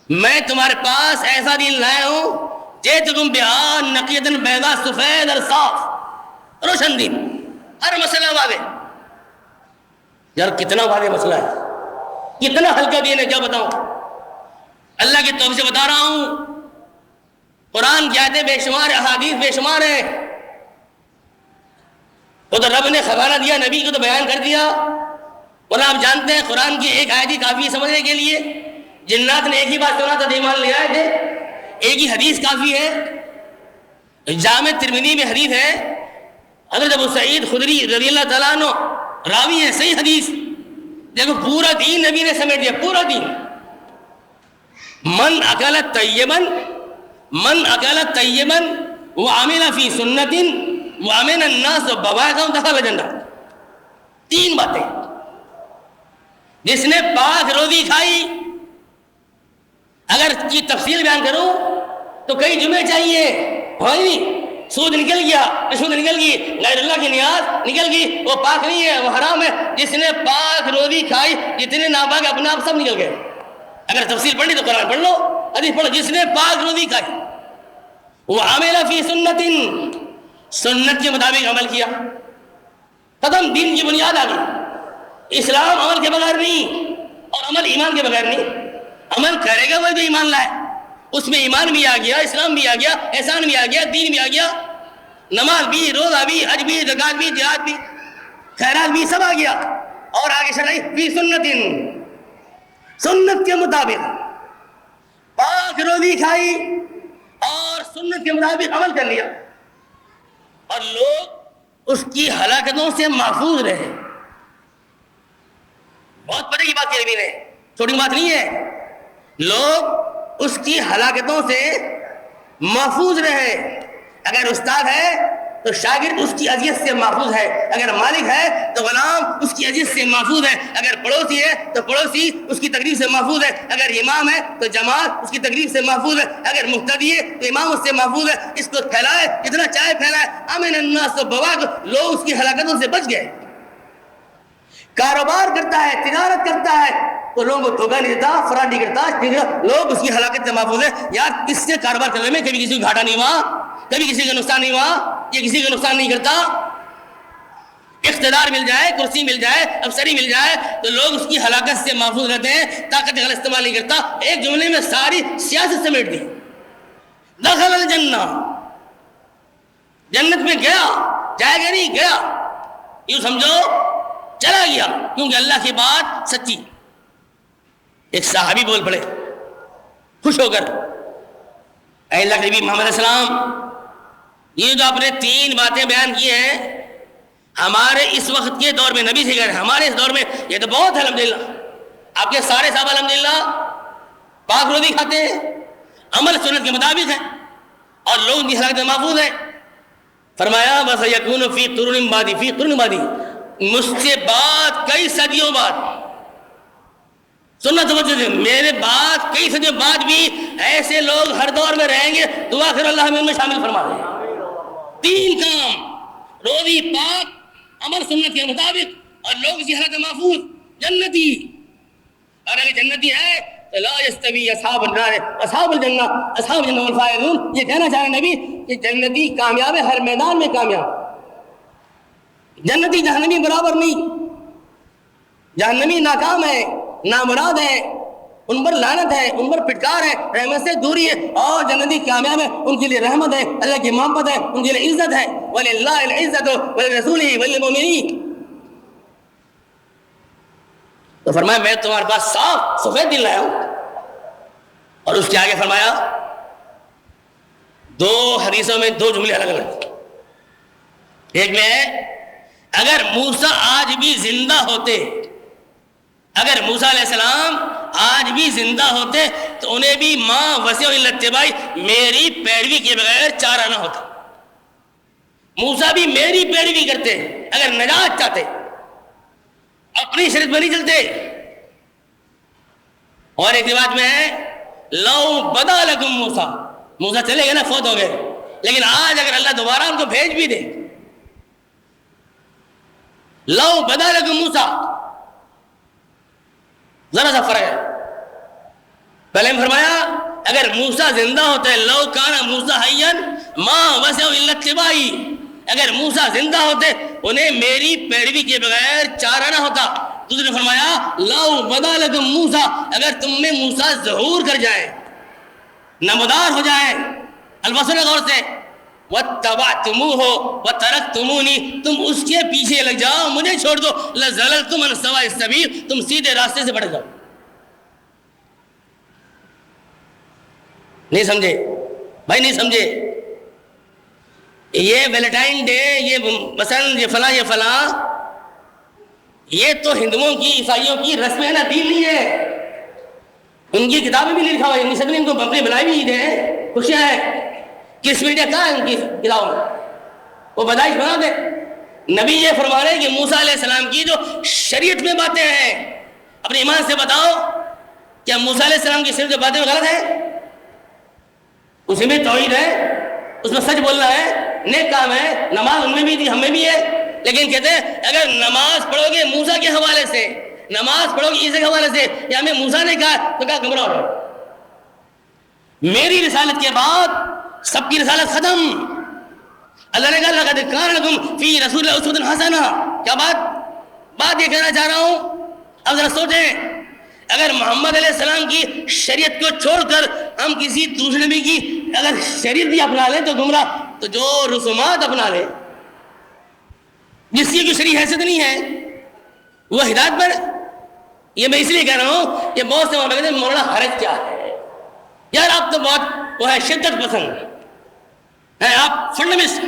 میں تمہارے پاس ایسا دین لایا ہوں جیتکم بہا نقیۃ بیضاء سفید اور صاف, روشن دین, ہر مسئلہ واضح. یار کتنا واضح مسئلہ ہے, کتنا ہلکا دین ہے, کیا بتاؤں. اللہ کی توفیق سے بتا رہا ہوں, قرآن کی آیتیں بے شمار, احادیث بے شمار ہیں. وہ تو رب نے خزانہ دیا, نبی کو تو بیان کر دیا. اور آپ جانتے ہیں قرآن کی ایک آیت ہی کافی ہے سمجھنے کے لیے. جنات نے ایک ہی بات سنا تھا, ایمان لے آئے تھے, ایک ہی حدیث کافی ہے. جامع ترمذی میں حدیث ہے, حضرت ابو سعید خدری رضی اللہ تعالیٰ عنہ راوی ہے, صحیح حدیث. دیکھو پورا دین نبی نے سمیٹ دیا, پورا دین. من اکل طیبا وعمل فی سنت وامن الناس بوائقہم دخل الجنہ. 3 باتیں. جس نے پاک روزی کھائی, اگر کی تفصیل بیان کروں تو کئی جمعے چاہیے, نہیں سود نکل گیا, رشوت نکل گئی, غیر اللہ کی نیاز نکل گئی, وہ پاک نہیں ہے, وہ حرام ہے. جس نے پاک روزی کھائی, جتنے ناپاک اپنے آپ سب نکل گئے. اگر تفصیل پڑھنی تو قرآن پڑھ لو, حدیث پڑھو. جس نے پاک روزی کھائی, وہ عامل فی سنت, سنت کے مطابق عمل کیا، ختم، دین کی بنیاد آ گئی۔ اسلام عمل کے بغیر نہیں، اور عمل ایمان کے بغیر نہیں۔ عمل کرے گا وہ جو ایمان لائے، اس میں ایمان بھی آ گیا، اسلام بھی آ گیا، احسان بھی آ گیا، دین بھی آ گیا، نماز بھی، روزہ بھی، حج بھی، زکات بھی، جہاد بھی، خیرات بھی، سب آ گیا۔ اور آگے چلائی فی سنت، سنت کے مطابق پاک روزی کھائی اور سنت کے مطابق عمل کر لیا، اور لوگ اس کی ہلاکتوں سے محفوظ رہے۔ بہت بڑی بات کی نبی نے، چھوٹی بات نہیں ہے۔ لوگ اس کی ہلاکتوں سے محفوظ رہے۔ اگر استاد ہے تو شاگرد اس کی اذیت سے محفوظ ہے، اگر مالک ہے تو غلام اس کی اذیت سے محفوظ ہے، اگر پڑوسی ہے تو پڑوسی اس کی تکلیف سے محفوظ ہے، اگر امام ہے تو جماعت اس کی تکلیف سے محفوظ ہے، اگر مقتدی ہے تو امام اس سے محفوظ ہے۔ اس کو پھیلائے، جتنا چاہے پھیلائے، امن الناس بواق، لوگ اس کی ہلاکتوں سے بچ گئے۔ کاروبار کرتا ہے، تجارت کرتا ہے تو لوگوں کو دھوکہ نہیں دیتا، فراڈ نہیں کرتا، لوگ اس کی ہلاکت سے محفوظ ہے۔ یار کس سے کاروبار کرنے میں کبھی کسی کو گھاٹا نہیں ہوا، کبھی کسی کا نقصان نہیں ہوا، یہ کسی کا نقصان نہیں کرتا۔ اقتدار مل جائے، کرسی مل جائے، افسری مل جائے تو لوگ اس کی ہلاکت سے محفوظ رہتے ہیں، طاقت کا استعمال نہیں کرتا۔ ایک جملے میں ساری سیاست سمیٹ دی۔ دخل الجنہ، جنت میں گیا، جائے گا نہیں، گیا، یوں سمجھو چلا گیا، کیونکہ اللہ کی بات سچی۔ ایک صحابی بول پڑے خوش ہو کر، اے اللہ کے نبی محمد علیہ السلام، یہ جو آپ نے 3 باتیں بیان کی ہیں ہمارے اس وقت کے دور میں، نبی سے کہہ رہے ہیں ہمارے اس دور میں، یہ تو بہت ہے الحمدللہ۔ آپ کے سارے صحابہ الحمدللہ پاک روزی کھاتے ہیں، عمل سنت کے مطابق ہے، اور لوگ ان کی ہلاکت میں محفوظ ہیں۔ فرمایا وَسَيَكُونُ فِي قُرُونٍ بَعْدِي، فِي قُرُونٍ بَعْدِي، مجھ سے بعد کئی صدیوں بعد، سننا سمجھتے تھے، میرے بعد کئی صدیوں بعد بھی ایسے لوگ ہر دور میں رہیں گے، دعا کر اللہ ہمیں ان میں شامل فرما دے۔ 3 کام، روزی پاک، عمل سنت کے مطابق، اور لوگ اسی حالت میں محفوظ، جنتی۔ اور اگر جنتی ہے تو لا یستوی اصحاب النار اصحاب الجنہ، اصحاب الجنہ هم الفائزون۔ یہ کہنا چاہ رہے ہیں نبی کہ جنتی کامیاب ہے ہر میدان میں کامیاب، جنتی جہنمی برابر نہیں۔ جہنمی ناکام ہے، نامراد ہے، ان پر لعنت ہے، ان پر پھٹکار ہے، رحمت سے دوری ہے، اور جنتی کامیاب ہے، ان کے لیے رحمت ہے، اللہ کی محبت ہے، ان کے لیے عزت ہے۔ وَلِلَّهِ الْعِزَّةُ وَلِرَسُولِهِ وَلِلْمُؤْمِنِينَ۔ تو فرمایا میں تمہارے پاس صاف سفید دل لایا ہوں، اور اس کے آگے فرمایا 2 حدیثوں میں 2 جملے الگ الگ۔ ایک میں ہے اگر موسیٰ آج بھی زندہ ہوتے، اگر موسیٰ علیہ السلام آج بھی زندہ ہوتے تو انہیں بھی ماں وسیع الا اتباعی، میری پیروی کے بغیر چارہ نہ ہوتا۔ موسیٰ بھی میری پیروی کرتے اگر نجات چاہتے، اپنی شریعت میں نہیں چلتے۔ اور ایک روایت میں ہے لو بدا لکم موسیٰ، موسیٰ چلے گئے نا، فوت ہو گئے، لیکن آج اگر اللہ دوبارہ ان کو بھیج بھی دے، لو بدا لکم موسیٰ، ذرا سا فرق ہے۔ پہلے میں فرمایا اگر موسیٰ زندہ ہوتے، لو کان موسیٰ حیا ما وسع الا اتباعی، اگر موسیٰ زندہ ہوتے انہیں میری پیروی کے بغیر چارہ نہ ہوتا۔ دوسرے نے فرمایا لو بدا لکم موسیٰ، اگر تم میں موسیٰ ظہور کر جائے، نمودار ہو جائے، البصر غور سے، وَاتَّبَعْتُمُوهُ وَتَرَكْتُمُونِي، تم اس کے پیچھے لگ جاؤ، مجھے چھوڑ دو، لَزَلَلْتُمْ عَنْ سَوَاءِ السَّبِيلِ، تم سیدھے راستے سے بھٹک جاؤ۔ نہیں سمجھے بھائی، نہیں سمجھے؟ یہ ویلنٹائن ڈے، یہ مثلا یہ فلاں یہ فلاں، یہ تو ہندوؤں کی، عیسائیوں کی رسم ہے نا، دین نہیں ہے۔ ان کی کتابیں بھی لکھا ہوا ہے، ان سب نے ان کو اپنی بنائی بھی ہیں، خوشیاں ہیں۔ کس میڈیا کہاں ہے ان کی کتابوں میں؟ وہ بدائش بنا دے۔ نبی یہ فرما رہے ہیں کہ موسیٰ علیہ السلام کی جو شریعت میں باتیں ہیں، اپنے ایمان سے بتاؤ کیا موسیٰ علیہ السلام کی صرف جو باتیں غلط ہیں؟ اس میں توحید ہے، اس میں سچ بولنا ہے، نیک کام ہے، نماز ان میں بھی تھی، ہم میں بھی ہے، لیکن کہتے ہیں اگر نماز پڑھو گے موسیٰ کے حوالے سے، نماز پڑھو گے عیسیٰ کے حوالے سے، یا ہمیں موسیٰ نے کہا تو کیا گمراہ ہو گئے۔ میری رسالت کے بعد سب کی رسالت ختم۔ اللہ نے کہا لقد کان لکم فی رسول اللہ اسوۃ حسنہ. کیا بات یہ کہنا چاہ رہا ہوں. اب ذرا سوچیں, اگر محمد علیہ السلام کی شریعت کو چھوڑ کر ہم کسی دوسرے نبی کی اگر شریعت بھی اپنا لیں تو گمراہ, تو جو رسومات اپنا لیں جس کی کوئی شرعی حیثیت نہیں ہے وہ ہدایت پر. یہ میں اس لیے کہہ رہا ہوں کہ بہت سے کہتے ہیں مولانا حرج کیا ہے. یار آپ تو بہت وہ ہے شدت پسند ہے, آپ فنڈامنٹسٹ,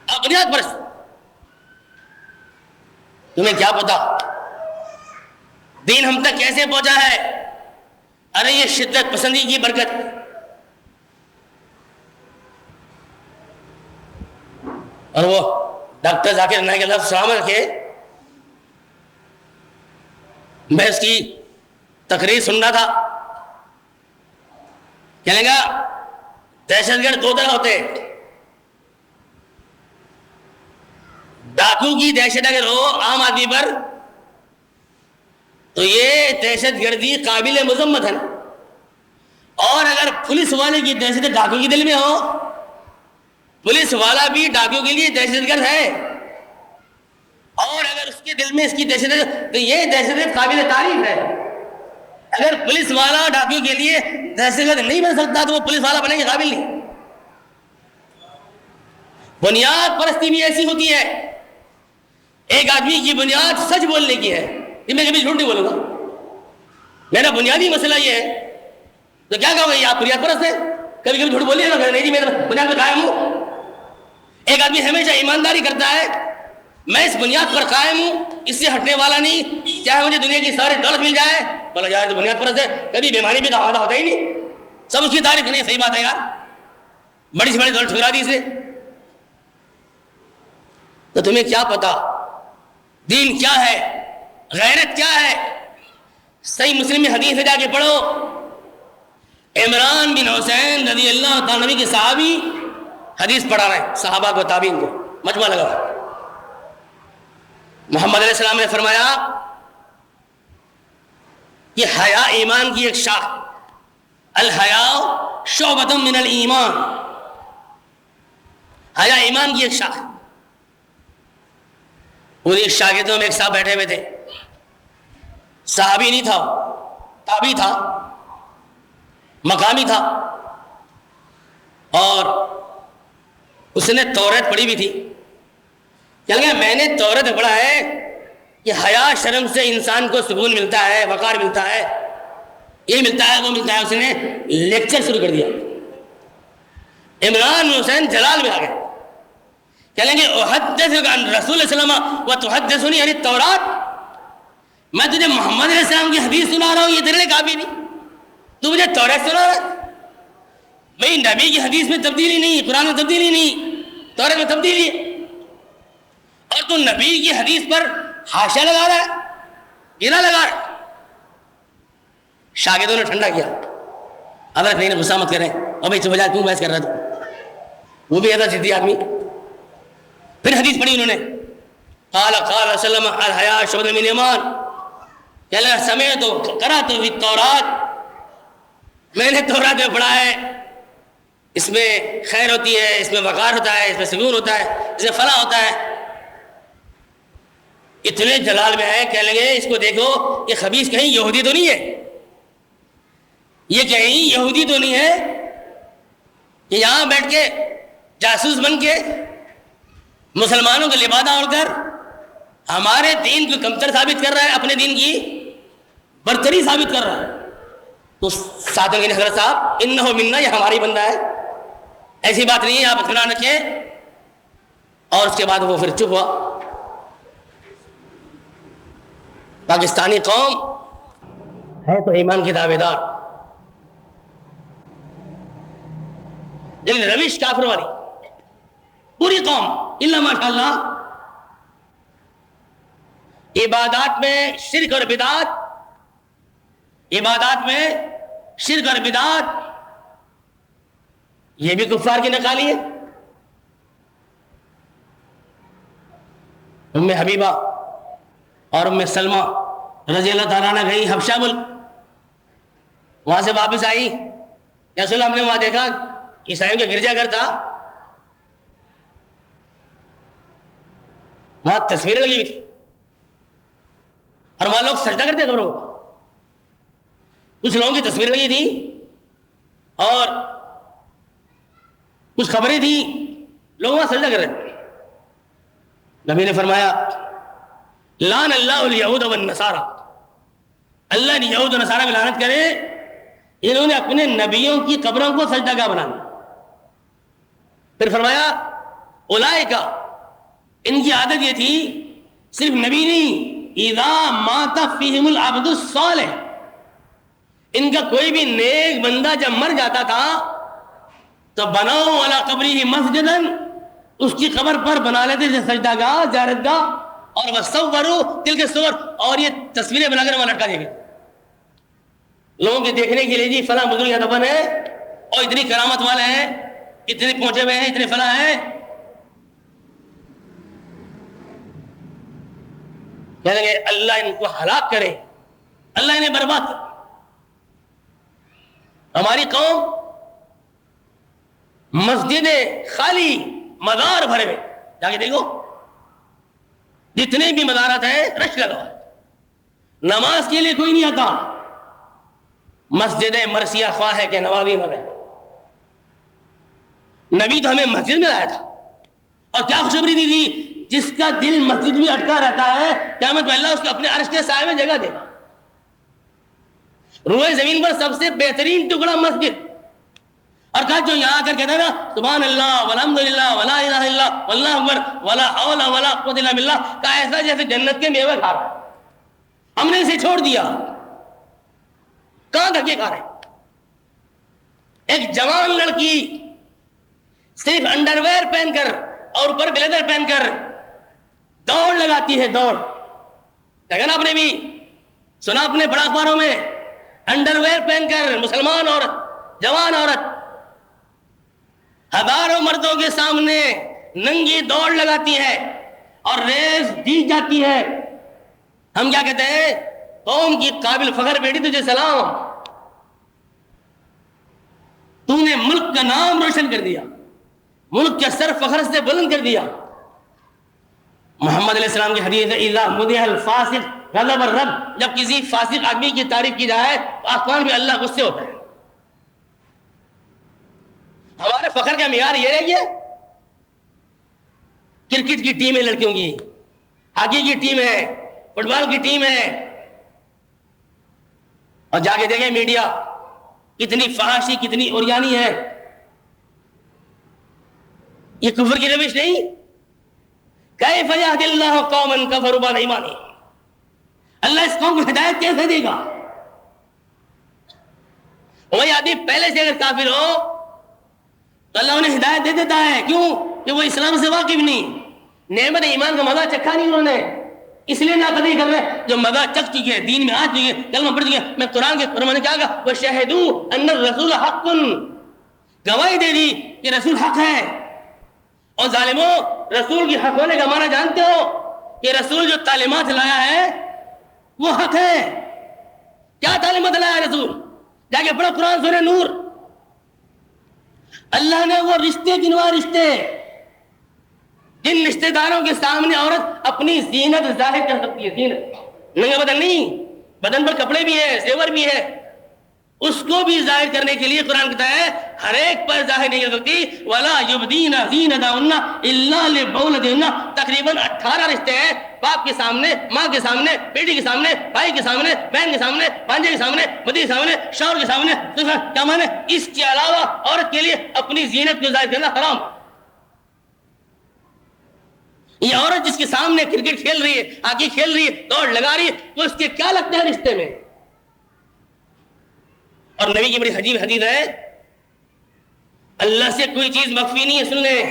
آپ بنیاد پرست. تمہیں کیا پتا دین ہم تک کیسے پہنچا ہے؟ ارے یہ شدت پسندی کی برکت. اور وہ ڈاکٹر ذاکر نائک اللہ سلام رکھے, میں اس کی تقریر سن رہا تھا. کہنے گا دہشت گرد دو طرح ہوتے ہیں. ڈاکو کی دہشت اگر ہو عام آدمی پر تو یہ دہشت گردی قابل مذمت ہے, اور اگر پولیس والے کی دہشت ڈاکو کے دل میں ہو, پولیس والا بھی ڈاکو کے لیے دہشت گرد ہے, اور اگر اس کے دل میں اس کی دہشت ہے تو یہ دہشت گرد قابل تعریف ہے. اگر پولیس والا ڈاکو کے لیے دہشت گرد نہیں بن سکتا تو وہ پولیس والا بننے کے قابل نہیں. بنیاد پرستی بھی ایسی ہوتی ہے. ایک آدمی کی بنیاد سچ بولنے کی ہے, کہ میں کبھی جھوٹ نہیں بولوں گا, میرا بنیادی مسئلہ یہ ہے, تو کیا کہو گے آپ بنیاد پرست ہیں, کبھی کبھی جھوٹ بولیے نا, نہیں جی میں بنیاد پر قائم ہوں. ایک آدمی ہمیشہ ایمانداری کرتا ہے, میں اس بنیاد پر قائم ہوں, اس سے ہٹنے والا نہیں, چاہے مجھے دنیا کی ساری دولت مل جائے, بولا جائے تو بنیاد پرست ہے, کبھی بیماری بھی کا وعدہ ہوتا ہی نہیں, سب اس کی تعریف کریں. صحیح بات ہے یار, بڑی سے بڑی دولت ٹھکرا دی اسے. تو تمہیں کیا پتا دین کیا ہے, غیرت کیا ہے؟ صحیح مسلم میں حدیث ہے, جا کے پڑھو. عمران بن حسین رضی اللہ تعالیٰ عنہ کے صحابی حدیث پڑھا رہے ہیں صحابہ کو, تابعین کو, مجمع لگا. محمد علیہ السلام نے فرمایا کہ حیا ایمان کی ایک شاخ, الحیاء شعبۃ من الایمان, حیا ایمان کی ایک شاخ. پوری شاگردوں میں ایک صاحب بیٹھے ہوئے تھے, صحابی نہیں تھا, تابعی تھا, مقامی تھا, اور اس نے توریت پڑھی بھی تھی. کہنے لگا میں نے توریت میں پڑھا ہے کہ حیا شرم سے انسان کو سکون ملتا ہے, وقار ملتا ہے, یہ ملتا ہے وہ ملتا ہے. اس نے لیکچر شروع کر دیا. عمران حسین جلال میں آ گئے, کہیں گے احدثک عن رسول اللہ صلی اللہ علیہ وسلم وتحدثنی عن التوراۃ, میں تجھے محمد علیہ السلام کی حدیث سنا رہا ہوں, یہ تیرے لیے کافی نہیں, تو مجھے توریت سنا رہا ہے. بھائی نبی کی حدیث میں تبدیلی نہیں, قرآن میں تبدیلی نہیں, توریت میں تبدیلی ہے, اور تو نبی کی حدیث پر حاشیہ لگا رہا ہے, گرا لگا رہا ہے. شاگردوں نے ٹھنڈا کیا, حضرت نہیں غصہ مت کریں, اور بھائی چپ جا, کیوں بحث کر رہا تھا؟ وہ بھی ایسا ضدی آدمی. پھر حدیث پڑھی انہوں نے, قال وسلم الحیاء شعبۃ من الایمان, کہنے لگا سمعت قرأت فی التوراۃ, میں نے تورات میں پڑھا ہے, اس میں خیر ہوتی ہے, اس میں وقار ہوتا ہے, اس میں سکون ہوتا ہے, اس میں فلاح ہوتا ہے. اتنے جلال میں ہے, کہنے لگے اس کو دیکھو, یہ خبیث کہیں یہودی تو نہیں ہے, یہ کہیں یہودی تو نہیں ہے کہ یہاں بیٹھ کے جاسوس بن کے مسلمانوں کا لبادہ اوڑھ کر ہمارے دین کو کمتر ثابت کر رہا ہے, اپنے دین کی برتری ثابت کر رہا ہے. تو ساتھ میں حضرت صاحب انہو منا, یہ ہماری بندہ ہے, ایسی بات نہیں ہے, آپ اطمینان رکھیں. اور اس کے بعد وہ پھر چپ ہوا. پاکستانی قوم ہے تو ایمان کی دعوے دار, لیکن روش کافر والی پوری قوم الا ماشاء اللہ. عبادات میں شرک اور بدعات, عبادات میں شرک اور بدعات, یہ بھی کفار کی نقالی ہے. ام حبیبہ اور ام سلمہ رضی اللہ تعالیٰ عنہ گئی حبشہ ملک, وہاں سے واپس آئی, یا رسول اللہ ہم نے وہاں دیکھا عیسائیوں کا گرجا گھر تھا، وہاں تصویریں لگی ہوئی تھی اور وہاں لوگ سجدہ کرتے قبروں کو. کچھ لوگوں کی تصویریں لگی تھی اور کچھ خبریں تھی، لوگ وہاں سجدہ کر رہے تھے. نبی نے فرمایا لعن اللہ الیہود والنصارى، اللہ نے یہود و نصارہ کی لعنت کرے، انہوں نے اپنے نبیوں کی قبروں کو سجدہ گاہ بنا دیا. پھر فرمایا اولئک، ان کی عادت یہ تھی، صرف نبی نہیں، اذا مات فیہم العبد الصالح، ان کا کوئی بھی نیک بندہ جب مر جاتا تھا تو بناؤ علی قبرہ مسجدا، اس کی قبر پر بنا لیتے تھے سجدہ گاہ، زیارت گاہ، اور وصوروا تلک الصور، اور یہ تصویریں بنا کر وہاں لٹکا دیں گے لوگوں کے دیکھنے کے لیے. جی فلاں بزرگ یہاں دفن ہے اور اتنی کرامت والے ہیں، اتنے پہنچے ہوئے ہیں، اتنے فلاں ہیں. کہنے لگے اللہ ان کو ہلاک کرے، اللہ انہیں برباد کرے. ہماری قوم مسجدیں خالی، مزار بھرے ہوئے، جا کے دیکھو جتنے بھی مزارات ہیں رش لگا ہوا ہے، نماز کے لیے کوئی نہیں آتا. مسجد مرثیہ خواہ ہے کہ نوابی میں رہے. نبی تو ہمیں مسجد میں لایا تھا، اور کیا خوشخبری دی تھی، جس کا دل مسجد میں اٹکا رہتا ہے قیامت میں اللہ اس کو اپنے عرش کے سائے میں جگہ دے گا. روئے زمین پر سب سے بہترین ٹکڑا مسجد. اور کہا جو یہاں آ کر کہتا ہے نا سبحان اللہ والحمد للہ ولا الہ الا اللہ واللہ اکبر ولا حول ولا قوت الا باللہ، کا ایسا جیسے جنت کے میوے کھا رہا ہے. ہم نے اسے چھوڑ دیا، کہاں دھکے کھا رہے. ایک جوان لڑکی صرف انڈرویئر پہن کر اور اوپر بلیزر پہن کر دوڑ لگاتی ہے، دوڑ. دیکھا نا آپ نے بھی سنا اپنے بڑا اخباروں میں، انڈرویئر پہن کر مسلمان عورت، جوان عورت ہزاروں مردوں کے سامنے ننگی دوڑ لگاتی ہے اور ریس جیت جاتی ہے. ہم کیا کہتے ہیں، قوم کی قابل فخر بیٹی تجھے سلام، تو نے ملک کا نام روشن کر دیا، ملک کے سر فخر سے بلند کر دیا. محمد علیہ السلام کی حدیث ہے اذا مدح الفاسق غضب الرب، جب کسی فاسق آدمی کی تعریف کی جائے تو آسمان بھی اللہ غصے ہوتا ہے. ہمارے فخر کا معیار یہ رہ گیا، کرکٹ کی ٹیم ہے لڑکیوں کی، ہاکی کی ٹیم ہے، فٹ بال کی ٹیم ہے، اور جا کے دیکھیں میڈیا کتنی فحاشی، کتنی اوریانی ہے. یہ کفر کی روش نہیں. کیف یہدی اللہ قوما کفروا بعد ایمانہم، اللہ اس قوم کو ہدایت کیسے دے گا؟ وہی آدمی پہلے سے اگر کافر ہو تو اللہ انہیں ہدایت دے دیتا ہے. کیوں؟ کہ وہ اسلام سے واقف نہیں، نعمت ایمان کا مزہ چکھا نہیں انہوں نے، اس لیے ناقدری کر رہے. جو مزہ چکھ چکے، دین میں آ چکے، کلمہ پڑھ چکے. میں قرآن کے فرمان نے کیا کہا، وَشَهِدُوا أَنَّ الرَّسُولَ حَقٌّ، گواہی دے دی کہ رسول حق ہے. اور ظالموں، رسول کی حق ہونے کا معنی جانتے ہو کہ رسول جو تعلیمات لایا ہے وہ حق ہے. کیا تعلیمات لایا ہے رسول؟ جا کے پڑھو قرآن سورہ نور. اللہ نے وہ رشتے گنوا، رشتے جن رشتے داروں کے سامنے عورت اپنی زینت ظاہر کر سکتی ہے. زینت ننگا بدن نہیں، بدن پر کپڑے بھی ہیں، زیور بھی ہے، اس کو بھی ظاہر کرنے کے لیے قرآن کہتا ہے ہر ایک پر ظاہر نہیں کر سکتی. وَلَا يُبْدِينَ زِينَتَهُنَّ إِلَّا لِبُعُولَتِهِنَّ. تقریباً 18 رشتے ہیں، باپ کے سامنے، ماں کے سامنے، بیٹی کے سامنے، بھائی کے سامنے، بہن کے سامنے، بھانجے کے سامنے، پتی کے سامنے، شوہر کے سامنے. کیا مانے؟ اس کے علاوہ عورت کے لیے اپنی زینت کو ظاہر کرنا حرام. یہ عورت جس کے سامنے کرکٹ کھیل رہی ہے، ہاکی کھیل رہی ہے، دوڑ لگا رہی ہے، تو اس کے کیا لگتا ہے رشتے میں؟ اور نبی کی بڑی عجیب حدیث ہے، اللہ سے کوئی چیز مخفی نہیں ہے. سن لیں،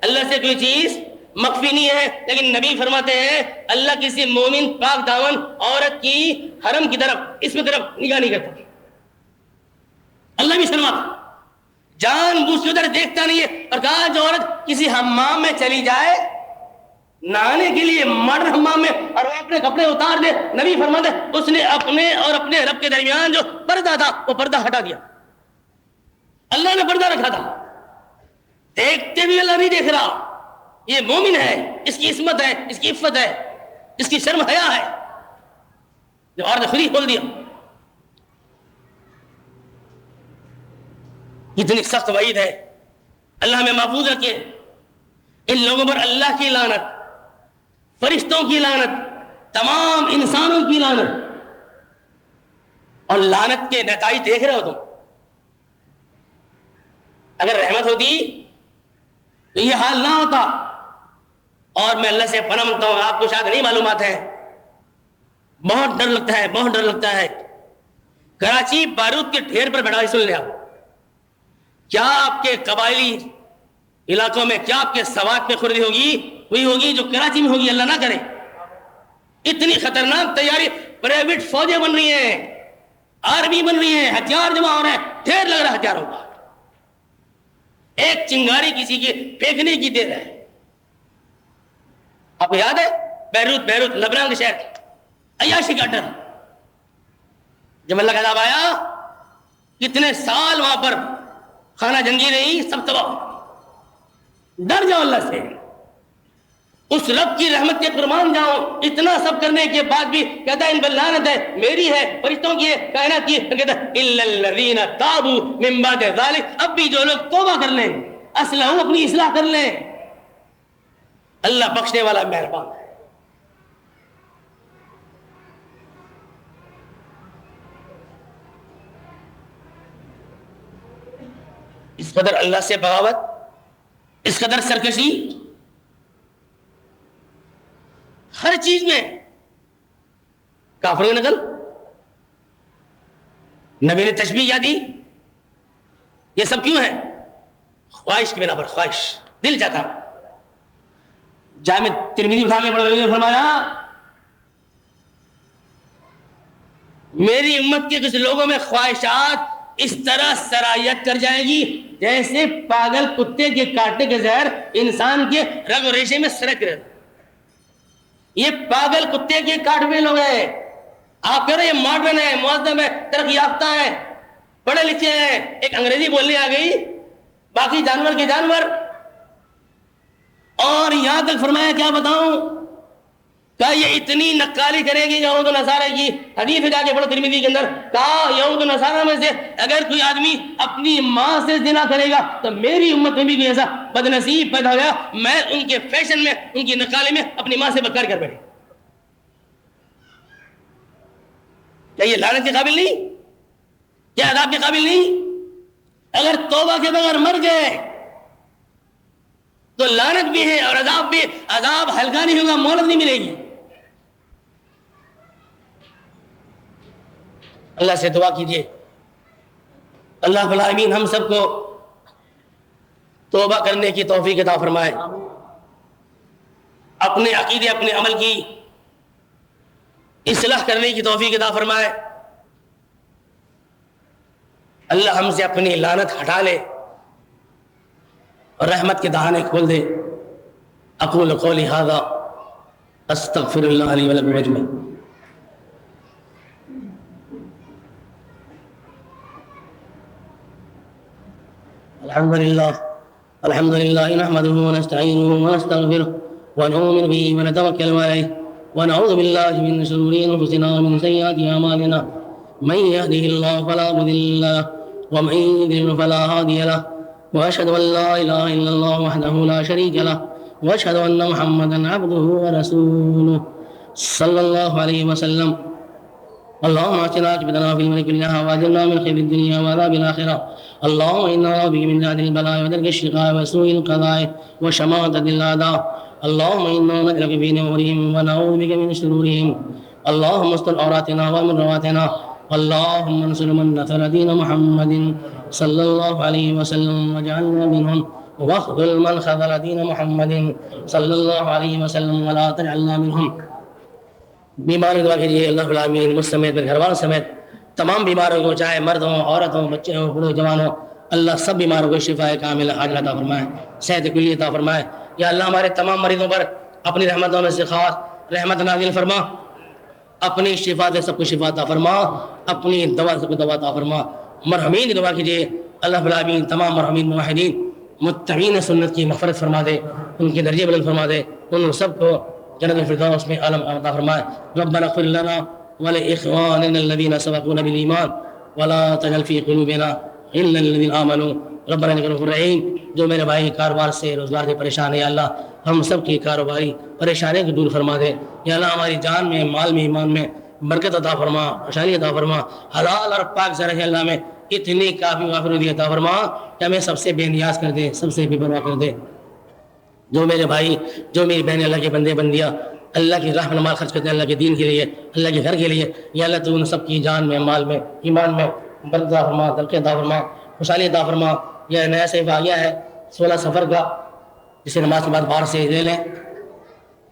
اللہ سے کوئی چیز مخفی نہیں ہے، لیکن نبی فرماتے ہیں اللہ کسی مومن پاک دامن عورت کی حرم کی طرف، اس میں طرف نگاہ نہیں کرتا. اللہ بھی فرماتا جان بوجھ کے ادھر دیکھتا نہیں ہے. اور کہا جو عورت کسی حمام میں چلی جائے نہانے کے لیے، مر حمام میں، اور وہ اپنے کپڑے اتار دے، نبی فرماتے اس نے اپنے اور اپنے رب کے درمیان جو پردہ تھا وہ پردہ ہٹا دیا. اللہ نے پردہ رکھا تھا، دیکھتے بھی اللہ نہیں دیکھ رہا، یہ مومن ہے، اس کی عصمت ہے، اس کی عفت ہے، اس کی شرم حیا ہے، جو اور نے خود ہی کھول دیا۔ کتنی سخت وعید ہے، اللہ ہمیں محفوظ رکھے۔ ان لوگوں پر اللہ کی لعنت، فرشتوں کی لعنت، تمام انسانوں کی لعنت، اور لعنت کے نتائج دیکھ رہے ہو تم۔ اگر رحمت ہوتی تو یہ حال نہ ہوتا۔ اور میں اللہ سے پناہ مانگتا ہوں، آپ کو شاید نہیں معلومات ہے، بہت ڈر لگتا ہے، بہت ڈر لگتا ہے۔ کراچی بارود کے ڈھیر پر بیٹھا ہے، سن لیا، کیا آپ کے قبائلی علاقوں میں، کیا آپ کے سوات میں خوردی ہوگی، وہی ہوگی جو کراچی میں ہوگی، اللہ نہ کرے۔ اتنی خطرناک تیاری، پرائیویٹ فوجیں بن رہی ہیں، آرمی بن رہی ہیں، ہتھیار جمع ہو رہے ہیں، ڈھیر لگ رہا ہے ہتھیاروں کا۔ ایک چنگاری کسی کی پھینکنے کی دیر ہے۔ آپ کو یاد ہے بیروت لبنان کے شہر، عیاشی کا ڈر، جب اللہ کا عذاب آیا کتنے سال وہاں پر خانہ جنگی رہی، سب تباہ۔ ڈر جاؤ اللہ سے، اس رب کی رحمت کے قربان جاؤ۔ اتنا سب کرنے کے بعد بھی کہتا ہے ان پر لعنت ہے، میری ہے، فرشتوں کی ہے، کائنات کی ہے۔ کہتا ہے الا الذین تابوا من بعد ذلک، اب بھی جو لوگ توبہ کر لیں، اصلحوا، اپنی اصلاح کر لیں، اللہ بخشنے والا مہربان ہے۔ اس قدر اللہ سے بغاوت، اس قدر سرکشی، ہر چیز میں کافروں کی نقل۔ نبی نے تشبیہ کیا دی، یہ سب کیوں ہے؟ خواہش کی بنا پر، خواہش، دل چاہتا۔ جامع ترمذی اٹھا کے بڑے فرمایا میری امت کے کچھ لوگوں میں خواہشات اس طرح سرایت کر جائے گی جیسے پاگل کتے کے کاٹنے کے زہر انسان کے رگ و ریشے میں سرک رہے۔ یہ پاگل کتے کے کاٹ ہوئے لوگ ہیں۔ آپ کہہ رہے یہ ماڈرن ہے، مہذب ہے، ترقی یافتہ ہے، پڑھے لکھے ہیں، ایک انگریزی بولنے آ گئی، باقی جانور کے جانور۔ اور یہاں تک فرمایا کیا بتاؤں، کہا یہ اتنی نقالی کرے گی یہود و نصارہ کی۔ حدیث جا کے پڑھو ترمذی کے اندر، کہا یہود و نصارہ میں سے اگر کوئی آدمی اپنی ماں سے زنا کرے گا تو میری امت میں بھی کوئی ایسا بدنصیب پیدا ہو گیا، میں ان کے فیشن میں، ان کی نقالی میں اپنی ماں سے بدکار کر بیٹھے۔ کیا یہ لعنت کے قابل نہیں؟ کیا عذاب کے قابل نہیں؟ اگر توبہ کے بغیر مر گئے تو لعنت بھی ہے اور عذاب بھی۔ عذاب ہلکا نہیں ہوگا، مہلت نہیں ملے گی۔ اللہ سے دعا کیجیے اللہ رب العالمین ہم سب کو توبہ کرنے کی توفیق عطا فرمائے، اپنے عقیدے، اپنے عمل کی اصلاح کرنے کی توفیق عطا فرمائے۔ اللہ ہم سے اپنی لعنت ہٹا لے اور رحمت کے دہانے کھول دے۔ اقول قولی ھذا استغفر اللہ لی ولکم اجمعین۔ الحمد للہ نحمده ونستعینه ونستغفره ونؤمن به ونتوکل علیہ ونعوذ باللہ من شرور انفسنا ومن سیئات اعمالنا من يهده الله فلا مضل له ومن يضلل فلا هادي له واشهد ان لا اله الا الله وحده لا شريك له واشهد ان محمدا عبده ورسوله صلى الله عليه وسلم اللهم اعطنا عاقبتنا في الامور كلها واجرنا من خزي الدنيا وعذاب الاخره اللهم انا نعوذ بك من جهد البلاء ودرك الشقاء وسوء القضاء وشماتة الاعداء اللهم انا نجعلك في نورهم ونعوذ بك من شرورهم اللهم استر عوراتنا وامن رواتنا اللهم انصر من نصر دين محمد صلى الله عليه وسلم واجعلنا منهم واخذل من خذل دين محمد صلى الله عليه وسلم ولا تجعلنا منهم۔ بیمار دعا کیجیے اللہ العالمین مجھ سمیت میرے گھر والوں سمیت تمام بیماروں کو، چاہے مرد ہوں، عورت ہوں، بچے ہوں، بوڑھے جوان ہوں، اللہ سب بیماروں کو شفا کامل عاجلہ عطا فرمائے، صحت کلی عطا فرمائے۔ یا اللہ ہمارے تمام مریضوں پر اپنی رحمتوں میں سے خاص رحمت نازل فرما، اپنی شفا سے سب کو شفا عطا فرما، اپنی دوا سے سب کو دوا عطا فرما۔ مرحومین کی دعا کیجیے اللہ العالمین تمام مرحومین موحدین متبعین سنت کی مغفرت فرما دے، ان کے درجے بلند فرما دے، ان سب کو جنت الفردوس میں عالم عطا فرمائے۔ ربنا اغفر لنا ولإخواننا الذين سبقونا بالإيمان ولا تجعل في قلوبنا غلا للذين آمنوا ربنا انك رؤوف رحیم۔ جو میرے بھائی کاروبار سے روزگار سے پریشان ہے یا اللہ ہم سب کی کاروباری پریشانیوں کو دور فرما دے یا اللہ، ہماری جان میں، مال میں، ایمان میں برکت عطا فرما، خوشحالی عطا فرما، حلال اور پاک زرعی اللہ میں اتنی کافی وافر عطا فرما کہ ہمیں سب سے بے نیاز کر دے، سب سے بے پرواہ کر دے۔ جو میرے بھائی، جو میری بہن اللہ کے بندے بندیاں اللہ کی راہ میں مال خرچ کرتے ہیں، اللہ کے دین کے لیے، اللہ کے گھر کے لیے، یا اللہ تو ان سب کی جان میں، مال میں، ایمان میں برکت عطا فرما، ترقی عطا فرما، خوشحالی عطا فرما۔ یہ نیا صحیفہ آ گیا ہے 16 سفر کا، جسے نماز کے بعد باہر سے لے لیں،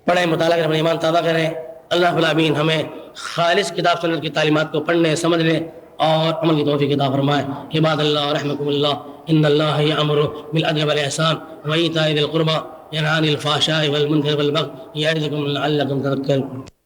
پڑھیں، مطالعہ کریں، اپنا ایمان تازہ کریں۔ اللہ رب العالمین ہمیں خالص کتاب سنت کی تعلیمات کو پڑھنے، سمجھنے اور عمل کی توفیق عطا فرمائے۔ عباد اللہ رحمکم اللہ، ان اللہ یأمر بالعدل والإحسان وإیتاء ذی القربى ینہی عن الفحشاء والمنکر والبغی یعظکم لعلکم تذکرون۔